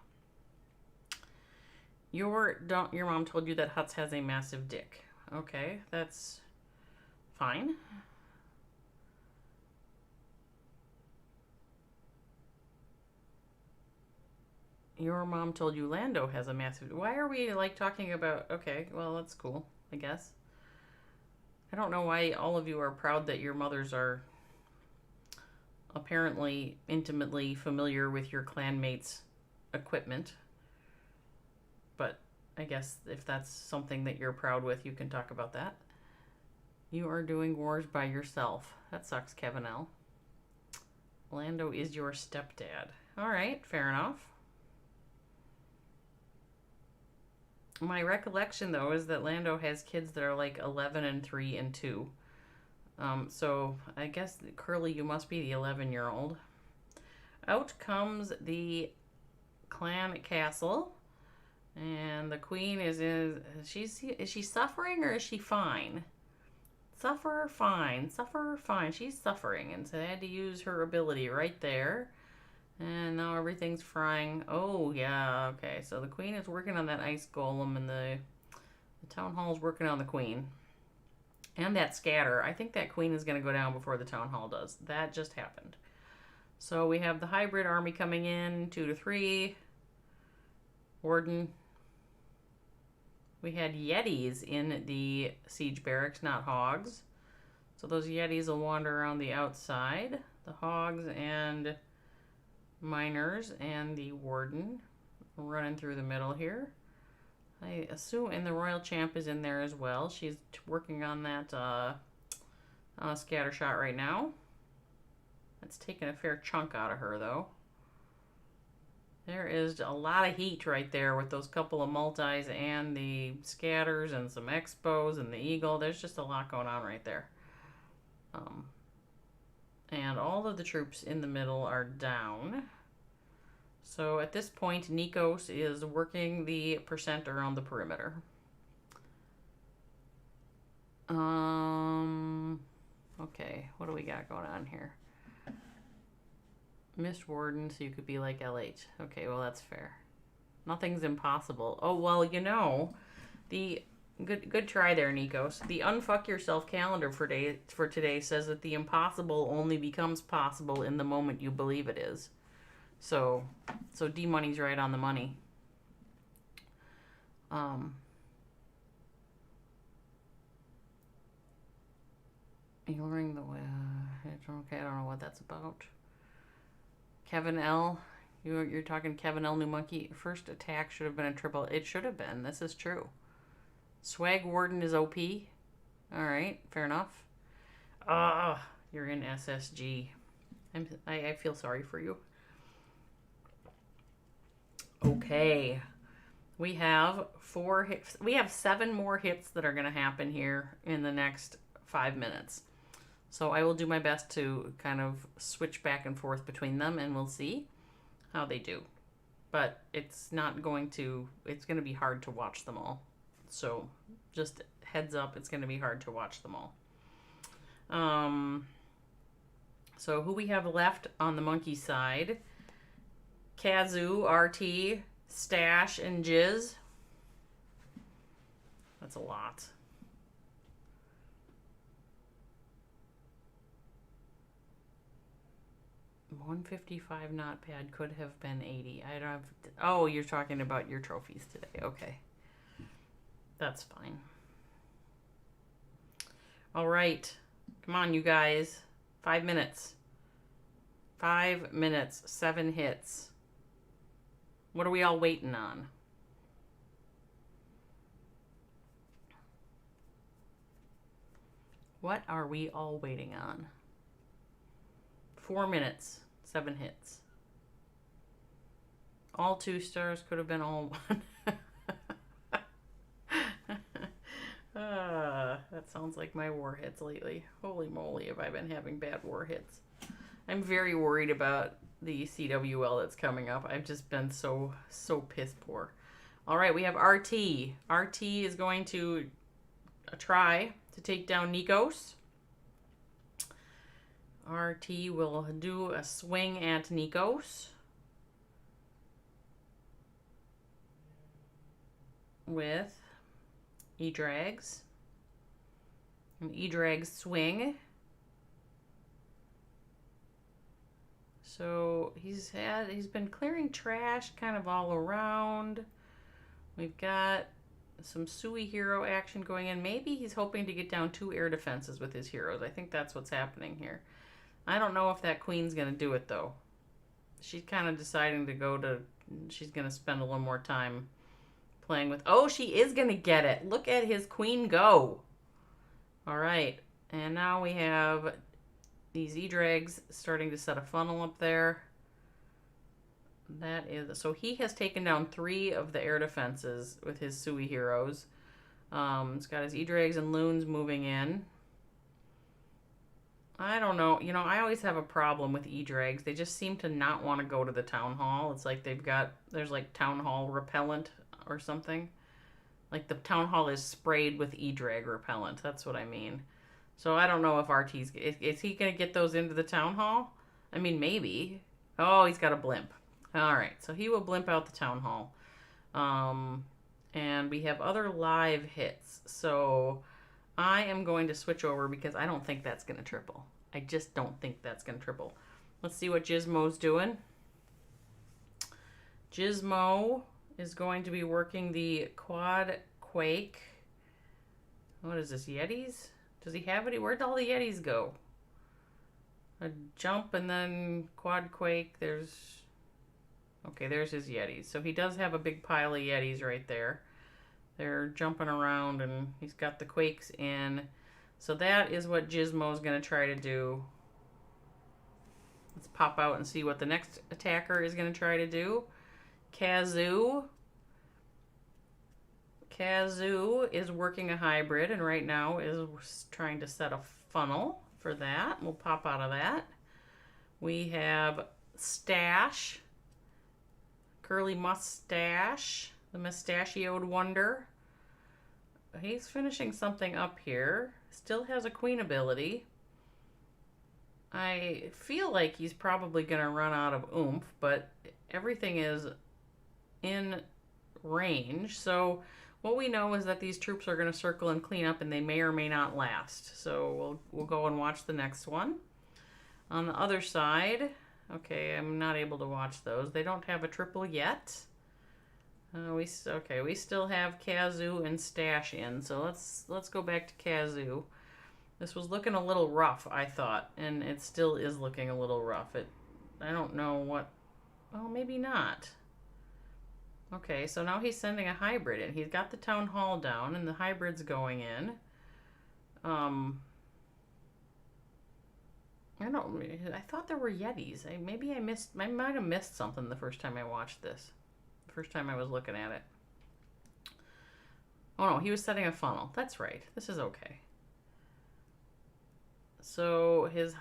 Your mom told you that Huts has a massive dick. Okay, that's fine. Your mom told you Lando has a massive... Why are we, like, talking about... Okay, well, that's cool, I guess. I don't know why all of you are proud that your mothers are apparently intimately familiar with your clanmates' equipment. But I guess if that's something that you're proud with, you can talk about that. You are doing wars by yourself. That sucks, Kevin L. Lando is your stepdad. All right, fair enough. My recollection, though, is that Lando has kids that are like 11 and 3 and 2. So I guess, Curly, you must be the And the queen is she suffering or is she fine? Suffer, fine. Suffer, fine. She's suffering, and so they had to use her ability right there. And now everything's frying. Oh, yeah, okay. So the queen is working on that ice golem, and the town hall is working on the queen. And that scatter. I think that queen is going to go down before the town hall does. That just happened. So we have the hybrid army coming in, 2 to 3. Warden. We had Yetis in the siege barracks, not hogs. So those Yetis will wander around the outside. The hogs and miners and the warden running through the middle here. I assume, and the royal champ is in there as well. She's working on that scatter shot right now. That's taking a fair chunk out of her, though. There is a lot of heat right there with those couple of multis and the scatters and some expos and the eagle. There's just a lot going on right there. And all of the troops in the middle are down. So at this point, Nikos is working the percent around the perimeter. Okay, what do we got going on here? Mist Warden, so you could be like LH. Okay, well, that's fair. Nothing's impossible. Oh, well, you know, the good try there, Nikos. The Unfuck Yourself calendar for today says that the impossible only becomes possible in the moment you believe it is. So D-Money's right on the money. Ignoring the way. Okay, I don't know what that's about. Kevin L. You're talking Kevin L. New Monkey. First attack should have been a triple. It should have been. This is true. Swag Warden is OP. Alright, fair enough. You're in SSG. I feel sorry for you. Okay. We have 4 hits. We have 7 more hits that are going to happen here in the next 5 minutes. So I will do my best to kind of switch back and forth between them, and we'll see how they do. But it's going to be hard to watch them all. So just heads up, it's going to be hard to watch them all. So who we have left on the monkey side? Kazoo, RT, Stash, and Jizz. That's a lot. $155 not bad. Could have been 80. I don't have. Oh, you're talking about your trophies today. Okay. That's fine. All right. Come on, you guys. 5 minutes. 5 minutes. 7 hits. What are we all waiting on? What are we all waiting on? 4 minutes. 7 hits. All 2 stars, could have been all 1. That sounds like my war hits lately. Holy moly, have I been having bad war hits. I'm very worried about the CWL that's coming up. I've just been so piss poor. All right, we have RT. RT is going to try to take down Nikos. RT will do a swing at Nikos with E-Drags. An E-Drag swing. So he's been clearing trash kind of all around. We've got some Sui hero action going in. Maybe he's hoping to get down 2 air defenses with his heroes. I think that's what's happening here. I don't know if that queen's going to do it, though. She's kind of deciding to go to... She's going to spend a little more time playing with... Oh, she is going to get it. Look at his queen go. All right. And now we have these E-Drags starting to set a funnel up there. That is... So he has taken down 3 of the air defenses with his Sui heroes. It's got his E-Drags and Loons moving in. I don't know. You know, I always have a problem with E-Drags. They just seem to not want to go to the town hall. It's like there's like town hall repellent or something. Like the town hall is sprayed with E-drag repellent. That's what I mean. So I don't know if RT's... Is he going to get those into the town hall? I mean, maybe. Oh, he's got a blimp. All right, so he will blimp out the town hall. And we have other live hits. So I am going to switch over because I don't think that's going to triple. I just don't think that's going to triple. Let's see what Gizmo's doing. Gizmo is going to be working the Quad Quake. What is this, Yetis? Does he have it? Where'd all the Yetis go? A jump and then Quad Quake. Okay, there's his Yetis. So he does have a big pile of Yetis right there. They're jumping around and he's got the Quakes in. So that is what Gizmo's going to try to do. Let's pop out and see what the next attacker is going to try to do. Kazoo. Kazoo is working a hybrid and right now is trying to set a funnel for that. We'll pop out of that. We have Stash. Curly Mustache. The mustachioed wonder. He's finishing something up here. Still has a queen ability. I feel like he's probably going to run out of oomph, but everything is in range. So what we know is that these troops are going to circle and clean up and they may or may not last. So we'll go and watch the next one. On the other side, okay, I'm not able to watch those. They don't have a triple yet. We still have Kazoo and Stash in. So let's go back to Kazoo. This was looking a little rough, I thought, and it still is looking a little rough. I don't know what... Well, maybe not. Okay, so now he's sending a hybrid in. He's got the town hall down, and the hybrid's going in. I thought there were Yetis. I might have missed something the first time I watched this. The first time I was looking at it. Oh no, he was setting a funnel. That's right. This is okay. So his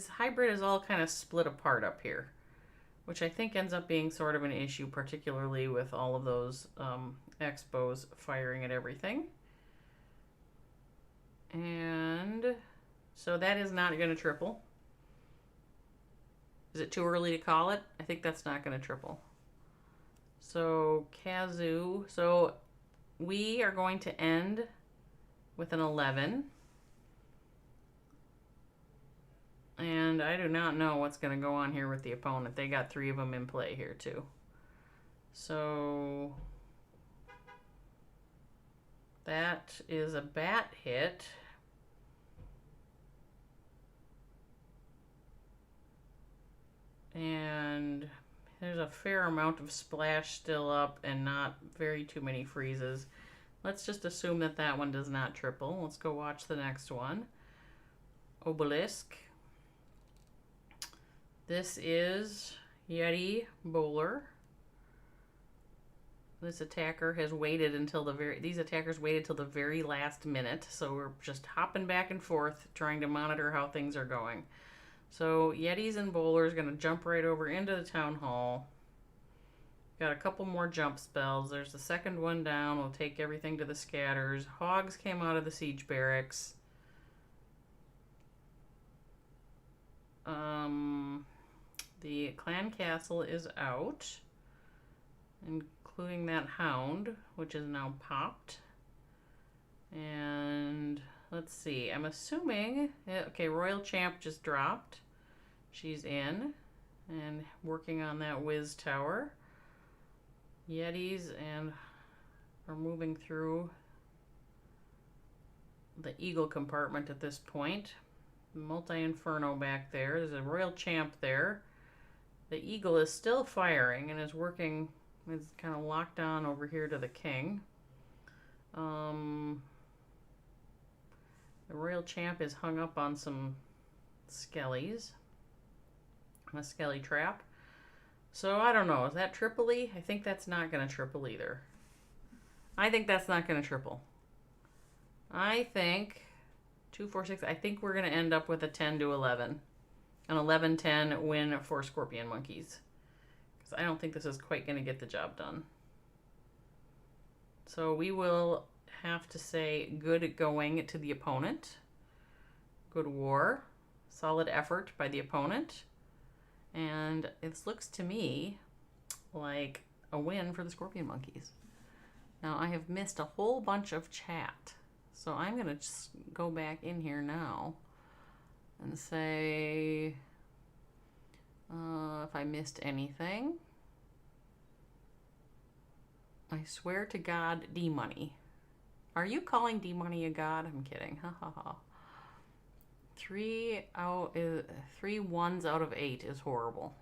hybrid is all kind of split apart up here, which I think ends up being sort of an issue, particularly with all of those expos firing at everything. And so that is not going to triple. Is it too early to call it? I think that's not going to triple. So Kazoo. So we are going to end with an 11. And I do not know what's going to go on here with the opponent. They got 3 of them in play here too. So that is a bat hit. And there's a fair amount of splash still up and not very too many freezes. Let's just assume that that one does not triple. Let's go watch the next one. Obelisk. This is Yeti Bowler. This attacker has waited until these attackers waited till the very last minute, so we're just hopping back and forth trying to monitor how things are going. So Yetis and Bowlers going to jump right over into the town hall. Got a couple more jump spells. There's the second one down. We'll take everything to the scatters. Hogs came out of the siege barracks. The clan castle is out, including that hound, which is now popped. And let's see, I'm assuming, okay, Royal Champ just dropped. She's in and working on that whiz tower. Yetis and are moving through the Eagle compartment at this point. Multi-Inferno back there. There's a Royal Champ there. The Eagle is still firing and is working, is kind of locked on over here to the King. The Royal Champ is hung up on some skellies. A skelly trap. So I don't know. Is that Tripoli? I think that's not going to triple either. I think that's not going to triple. I think 2, 4, 6. I think we're going to end up with a 10 to 11. An 11-10 win for ScoRpioNMoNkeyS. Because I don't think this is quite going to get the job done. So we will have to say good going to the opponent. Good war. Solid effort by the opponent. And it looks to me like a win for the ScoRpioNMoNkeyS. Now I have missed a whole bunch of chat. So I'm going to just go back in here now and say if I missed anything. I swear to God, D-Money. Are you calling D-Money a god? I'm kidding. Ha ha ha. 3 ones out of 8 is horrible.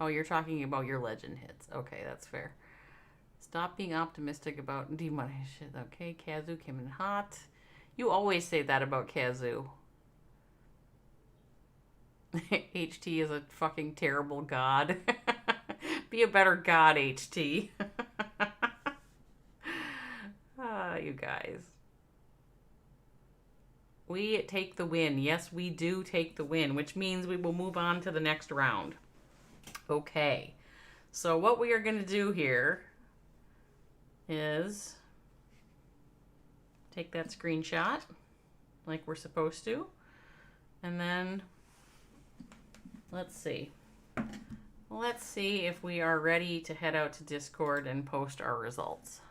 Oh, you're talking about your legend hits. Okay, that's fair. Stop being optimistic about D-Money. Shit, okay, Kazu came in hot. You always say that about Kazu. HT is a fucking terrible god. Be a better god, HT. You guys. We take the win. Yes, we do take the win, which means we will move on to the next round. Okay. So what we are going to do here is take that screenshot like we're supposed to. And then let's see. Let's see if we are ready to head out to Discord and post our results.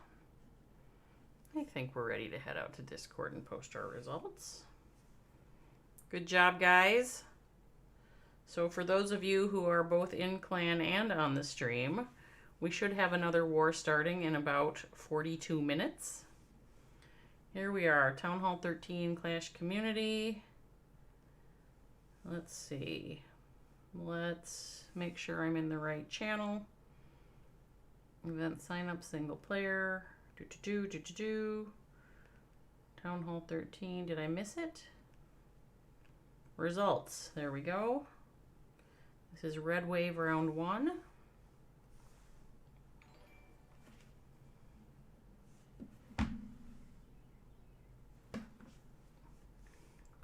I think we're ready to head out to Discord and post our results. Good job, guys. So for those of you who are both in clan and on the stream, we should have another war starting in about 42 minutes. Here we are, Town Hall 13 Clash Community. Let's see. Let's make sure I'm in the right channel. Event sign up single player. Town Hall 13. Did I miss it? Results. There we go. This is Red Wave round 1.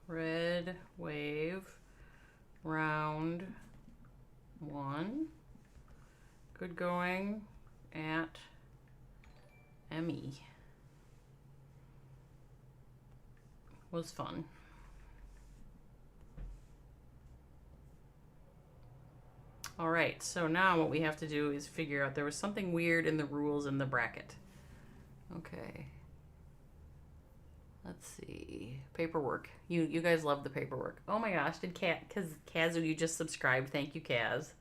Red Wave round 1. Good going at ME. Was fun. All right, so now what we have to do is figure out, there was something weird in the rules in the bracket. Okay. Let's see. Paperwork. You guys love the paperwork. Oh my gosh, did Kazu, you just subscribed. Thank you, Kaz.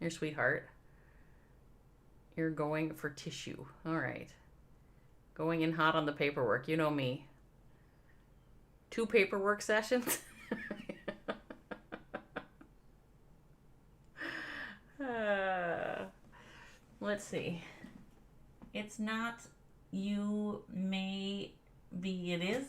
Your sweetheart. You're going for tissue. All right. Going in hot on the paperwork. You know me. 2 paperwork sessions. Let's see. It's not you, maybe it is.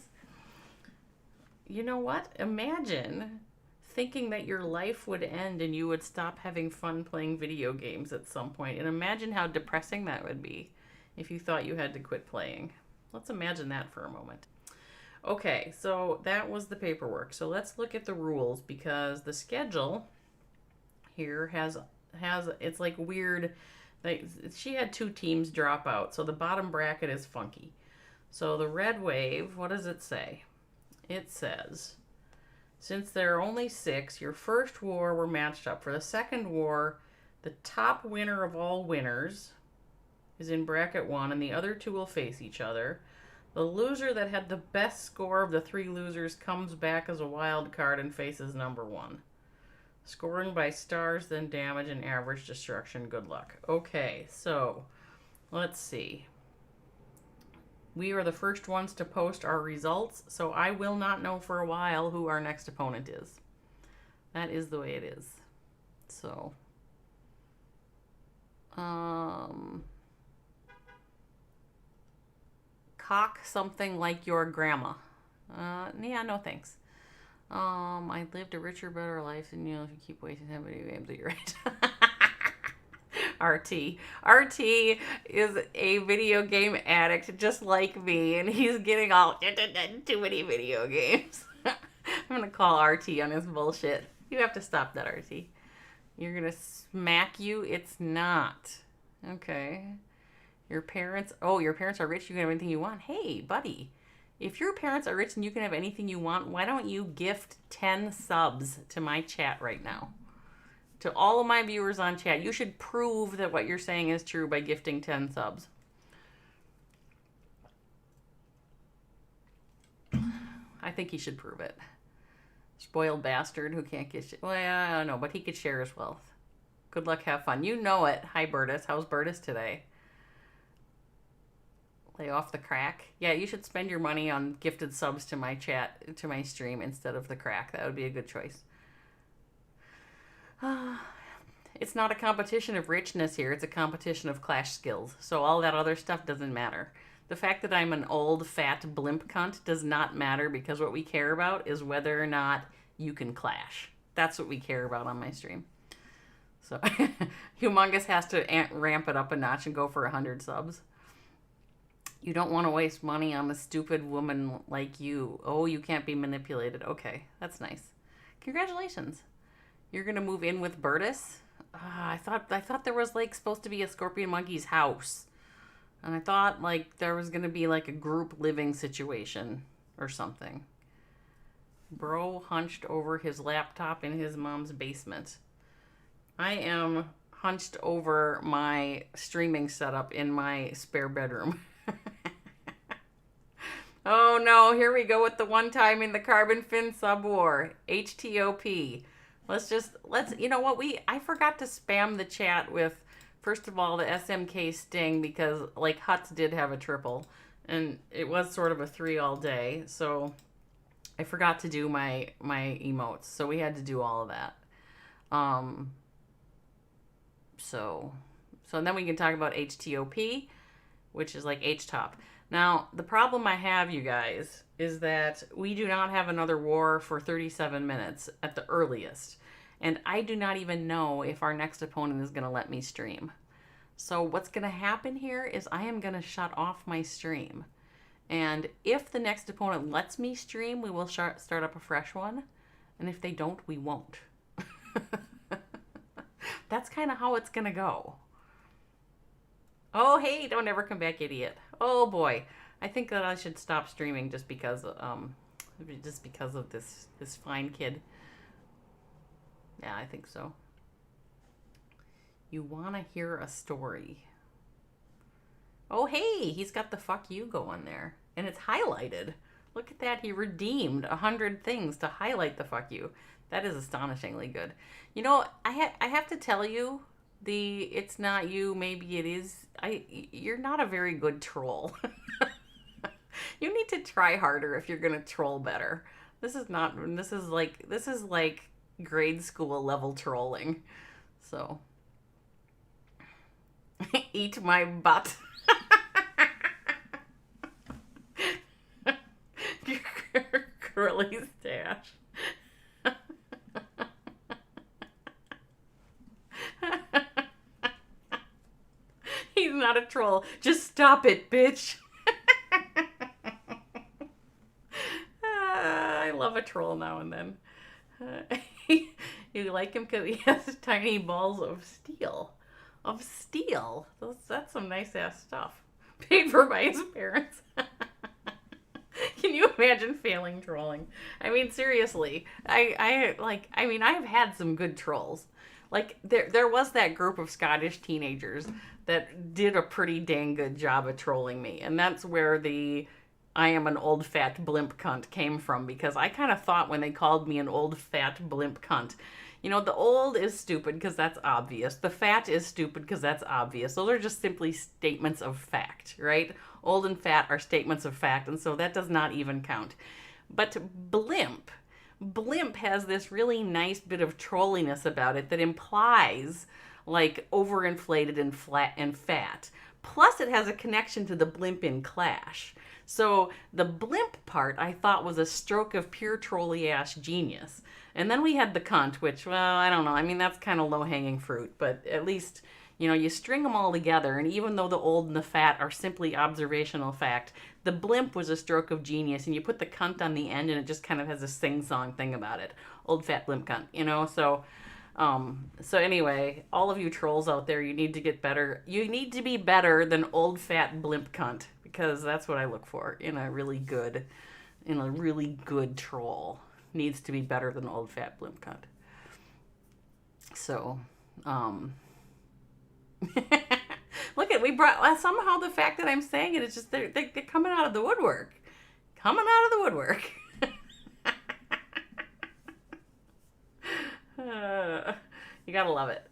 You know what? Imagine thinking that your life would end and you would stop having fun playing video games at some point. And imagine how depressing that would be if you thought you had to quit playing. Let's imagine that for a moment. Okay, so that was the paperwork. So let's look at the rules, because the schedule here has it's like weird. Like, she had 2 teams drop out, so the bottom bracket is funky. So the Red Wave, what does it say? It says, since there are only 6, your first war were matched up. For the second war, the top winner of all winners is in bracket 1, and the other 2 will face each other. The loser that had the best score of the 3 losers comes back as a wild card and faces number 1. Scoring by stars, then damage and average destruction. Good luck. Okay, so let's see. We are the first ones to post our results, so I will not know for a while who our next opponent is. That is the way it is. So, cock something like your grandma. Yeah, no thanks. I lived a richer, better life than you if you keep wasting time video games. You're right. RT is a video game addict just like me, and he's getting all too many video games. I'm gonna call RT on his bullshit. You have to stop that, RT. You're gonna smack you. It's not. Okay. Your parents, oh, your parents are rich, you can have anything you want. Hey, buddy, if your parents are rich and you can have anything you want, why don't you gift 10 subs to my chat right now? To all of my viewers on chat, you should prove that what you're saying is true by gifting 10 subs. I think he should prove it. Spoiled bastard who can't get shit. Well, I don't know, but he could share his wealth. Good luck, have fun. You know it. Hi, Bertus. How's Bertus today? Lay off the crack. Yeah, you should spend your money on gifted subs to my chat, to my stream, instead of the crack. That would be a good choice. It's not a competition of richness here. It's a competition of clash skills. So all that other stuff doesn't matter. The fact that I'm an old, fat blimp cunt does not matter, because what we care about is whether or not you can clash. That's what we care about on my stream. So Humongous has to ramp it up a notch and go for 100 subs. You don't want to waste money on a stupid woman like you. Oh, you can't be manipulated. Okay, that's nice. Congratulations. You're going to move in with Bertus? I thought there was like supposed to be a ScoRpioNMoNkeyS house. And I thought like there was going to be like a group living situation or something. Bro hunched over his laptop in his mom's basement. I am hunched over my streaming setup in my spare bedroom. Oh no, here we go with the one time in the Carbon Fin sub war. HTOP. Let's, you know what, I forgot to spam the chat with, first of all, the SMK Sting, because like Huts did have a triple and it was sort of a 3 all day. So I forgot to do my emotes. So we had to do all of that. So then we can talk about HTOP, which is like H-top. Now, the problem I have, you guys, is that we do not have another war for 37 minutes at the earliest. And I do not even know if our next opponent is going to let me stream. So what's going to happen here is I am going to shut off my stream. And if the next opponent lets me stream, we will start up a fresh one. And if they don't, we won't. That's kind of how it's going to go. Oh, hey, don't ever come back, idiot. Oh, boy. I think that I should stop streaming just because of this fine kid. Yeah, I think so. You want to hear a story. Oh, hey, he's got the fuck you going there. And it's highlighted. Look at that. He redeemed 100 things to highlight the fuck you. That is astonishingly good. You know, I have to tell you, it's not you, maybe it is. You're not a very good troll. You need to try harder if you're going to troll better. This is like grade school level trolling. So eat my butt. Curly stash. He's not a troll. Just stop it, bitch. I love a troll now and then. You like him because he has tiny balls of steel. Of steel. That's some nice ass stuff. Paid for by his parents. Can you imagine failing trolling? I mean, seriously. I have had some good trolls. Like, there was that group of Scottish teenagers that did a pretty dang good job of trolling me. And that's where the I am an old fat blimp cunt came from, because I kind of thought when they called me an old fat blimp cunt, you know, the old is stupid because that's obvious. The fat is stupid because that's obvious. Those are just simply statements of fact, right? Old and fat are statements of fact, and so that does not even count. But blimp has this really nice bit of trolliness about it that implies like overinflated and flat and fat. Plus it has a connection to the blimp in Clash. So the blimp part I thought was a stroke of pure trolly ass genius. And then we had the cunt, which, well, I don't know. I mean, that's kind of low-hanging fruit, but at least, you know, you string them all together, and even though the old and the fat are simply observational fact, the blimp was a stroke of genius, and you put the cunt on the end, and it just kind of has a sing-song thing about it. Old fat blimp cunt, you know? So So anyway, all of you trolls out there, you need to get better. You need to be better than old fat blimp cunt, because that's what I look for in a really good troll. Needs to be better than old fat blimp cunt. So, look at, we brought, somehow the fact that I'm saying it is just, they're coming out of the woodwork. Coming out of the woodwork. You gotta love it.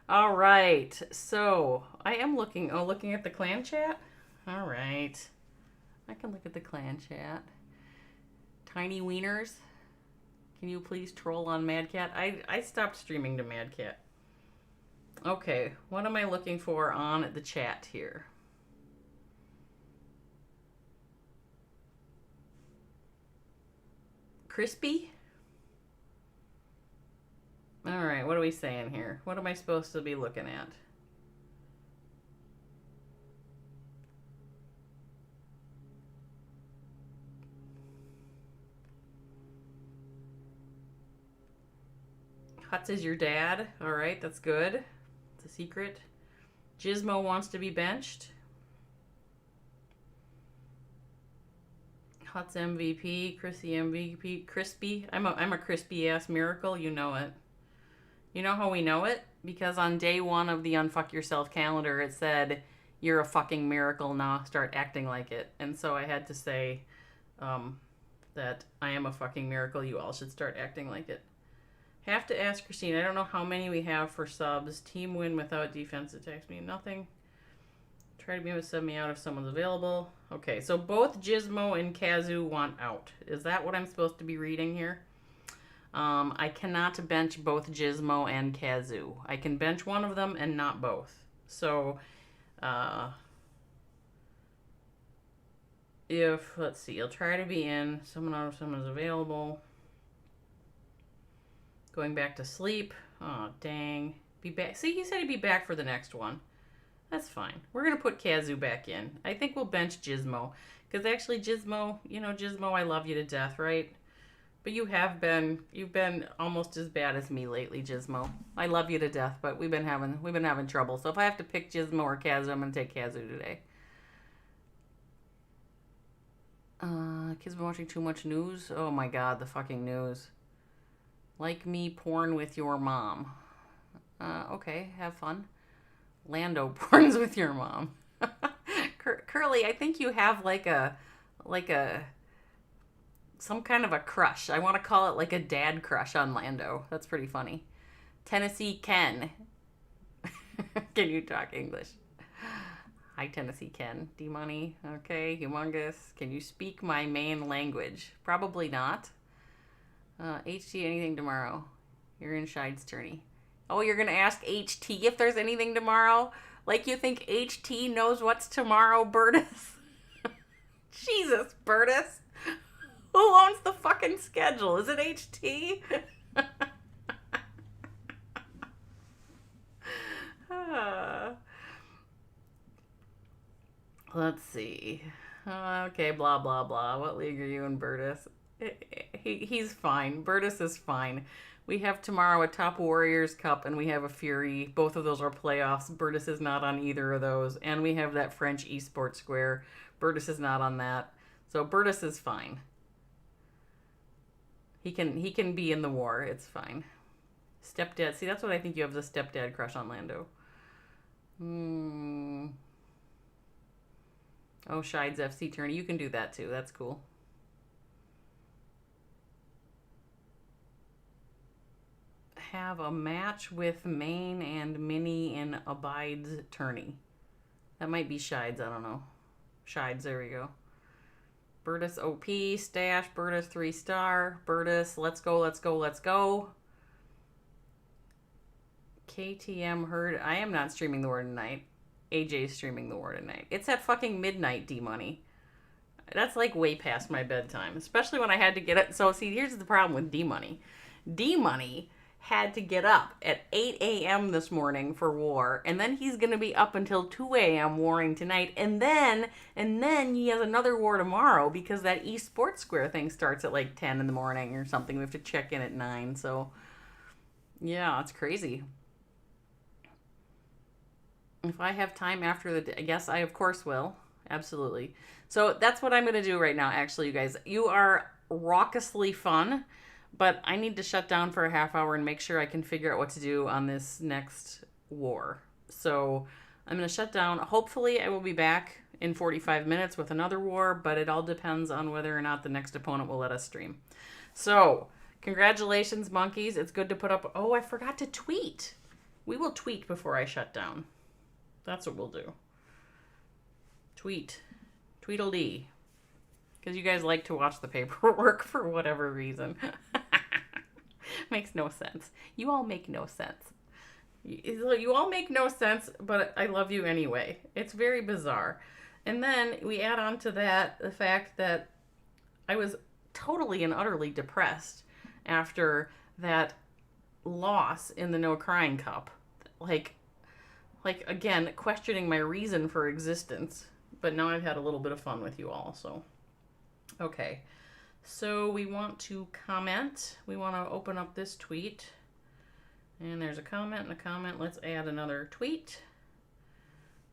All right, so I am looking at the clan chat. All right, I can look at the clan chat. Tiny Wieners, can you please troll on Mad Cat? I stopped streaming to Mad Cat. Okay, what am I looking for on the chat here? Crispy? All right, what are we saying here? What am I supposed to be looking at? Huts is your dad. All right, that's good. It's a secret. Gizmo wants to be benched. Huts MVP, Chrissy MVP, Crispy. I'm a crispy ass miracle. You know it. You know how we know it? Because on day 1 of the Unfuck Yourself calendar, it said, "You're a fucking miracle, now start acting like it." And so I had to say that I am a fucking miracle. You all should start acting like it. Have to ask Christine. I don't know how many we have for subs. Team win without defense attacks me. Nothing. Try to be able to sub me out if someone's available. Okay, so both Gizmo and Kazoo want out. Is that what I'm supposed to be reading here? I cannot bench both Gizmo and Kazoo. I can bench one of them and not both. So, let's see, I'll try to be in. Someone's available. Going back to sleep. Oh, dang. Be back. See, he said he'd be back for the next one. That's fine. We're going to put Kazoo back in. I think we'll bench Gizmo. Because actually, Gizmo, Gizmo, I love you to death, right? But you've been almost as bad as me lately, Gizmo. I love you to death, but we've been having trouble. So if I have to pick Gizmo or Kazoo, I'm going to take Kazoo today. Kids been watching too much news? Oh my god, the fucking news. Like me, porn with your mom. Okay, have fun. Lando porns with your mom. Curly, I think you have some kind of a crush. I want to call it like a dad crush on Lando. That's pretty funny. Tennessee Ken. Can you talk English? Hi, Tennessee Ken. D-Money. Okay, humongous. Can you speak my main language? Probably not. HT, anything tomorrow? You're in Shide's tourney. Oh, you're going to ask HT if there's anything tomorrow? Like you think HT knows what's tomorrow, Bertus? Jesus, Bertus. Who owns the fucking schedule? Is it HT? Let's see. Okay, blah, blah, blah. What league are you in, Bertus? He's fine. Bertus is fine. We have tomorrow a Top Warriors Cup and we have a Fury. Both of those are playoffs. Bertus is not on either of those. And we have that French Esports Square. Bertus is not on that. So Bertus is fine. He can be in the war. It's fine. Stepdad. See, that's what I think you have, the stepdad crush on Lando. Oh, Shide's FC tourney. You can do that too. That's cool. Have a match with Main and Minnie in Abide's tourney. That might be Shide's. I don't know. Shide's. There we go. Bertus OP, Stash, Bertus 3-star, Bertus, let's go, let's go, let's go. KTM heard, I am not streaming the war tonight. AJ's streaming the war tonight. It's at fucking midnight, D-Money. That's like way past my bedtime, especially when I had to get it. So see, here's the problem with D-Money. D-Money had to get up at 8 a.m. this morning for war, and then he's going to be up until 2 a.m. warring tonight, and then he has another war tomorrow because that Esports Square thing starts at like 10 in the morning or something. We have to check in at 9, so Yeah, it's crazy. If I have time after the, yes, I of course will. Absolutely. So that's what I'm going to do right now, actually, you guys. You are raucously fun, but I need to shut down for a half hour and make sure I can figure out what to do on this next war. So I'm going to shut down. Hopefully, I will be back in 45 minutes with another war, but it all depends on whether or not the next opponent will let us stream. So, congratulations, monkeys. It's good to put up. Oh, I forgot to tweet. We will tweet before I shut down. That's what we'll do. Tweet. Tweedledee. Because you guys like to watch the paperwork for whatever reason. Makes no sense. You all make no sense. You all make no sense, but I love you anyway. It's very bizarre. And then we add on to that the fact that I was totally and utterly depressed after that loss in the No Crying Cup. Like again, questioning my reason for existence. But now I've had a little bit of fun with you all, so. Okay. So we want to comment. We want to open up this tweet. And there's a comment and a comment. Let's add another tweet.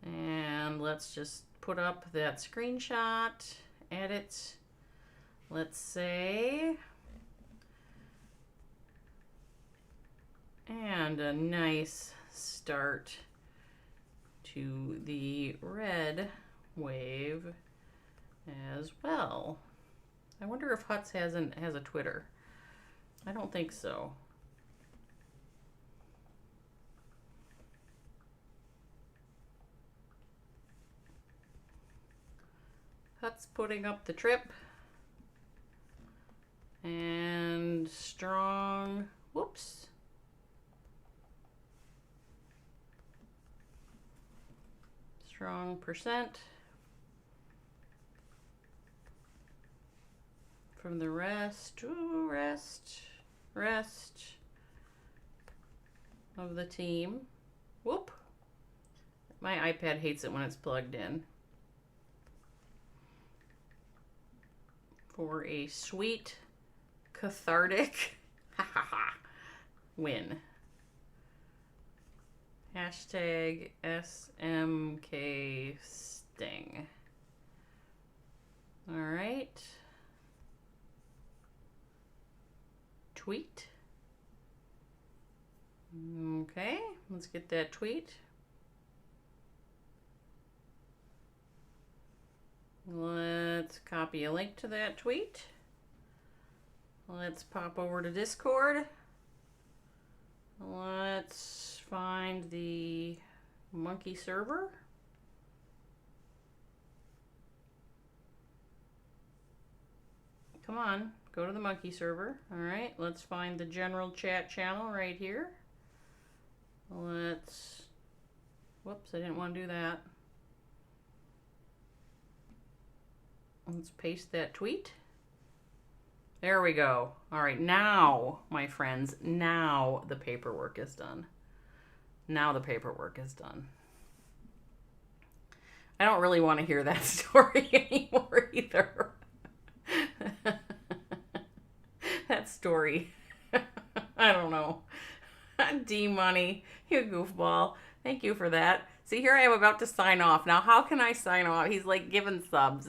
And let's just put up that screenshot. Edit. Let's say. And a nice start to the red wave as well. I wonder if Huts has a Twitter. I don't think so. Huts putting up the trip. And strong, whoops. Strong percent from the rest of the team. Whoop. My iPad hates it when it's plugged in. For a sweet, cathartic win. Hashtag SMK Sting. All right. Tweet. Okay, let's get that tweet. Let's copy a link to that tweet. Let's pop over to Discord. Let's find the monkey server. Come on, go to the monkey server. All right, let's find the general chat channel right here. Let's, whoops, I didn't want to do that. Let's paste that tweet. There we go. All right, now, my friends, now the paperwork is done. Now the paperwork is done. I don't really want to hear that story anymore either. That story. I don't know. D-Money, you goofball. Thank you for that. See, here I am about to sign off. Now, how can I sign off? He's like giving subs.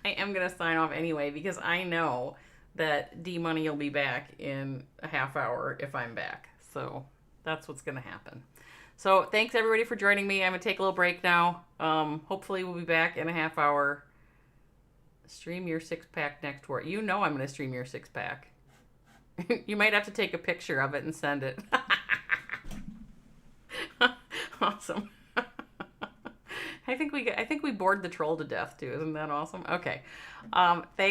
I am going to sign off anyway because I know that D-Money will be back in a half hour if I'm back. So that's what's going to happen. So thanks everybody for joining me. I'm going to take a little break now. Hopefully we'll be back in a half hour. Stream your 6-pack next war. You know I'm going to stream your 6-pack. You might have to take a picture of it and send it. Awesome. I think we bored the troll to death too. Isn't that awesome? Okay. Thanks.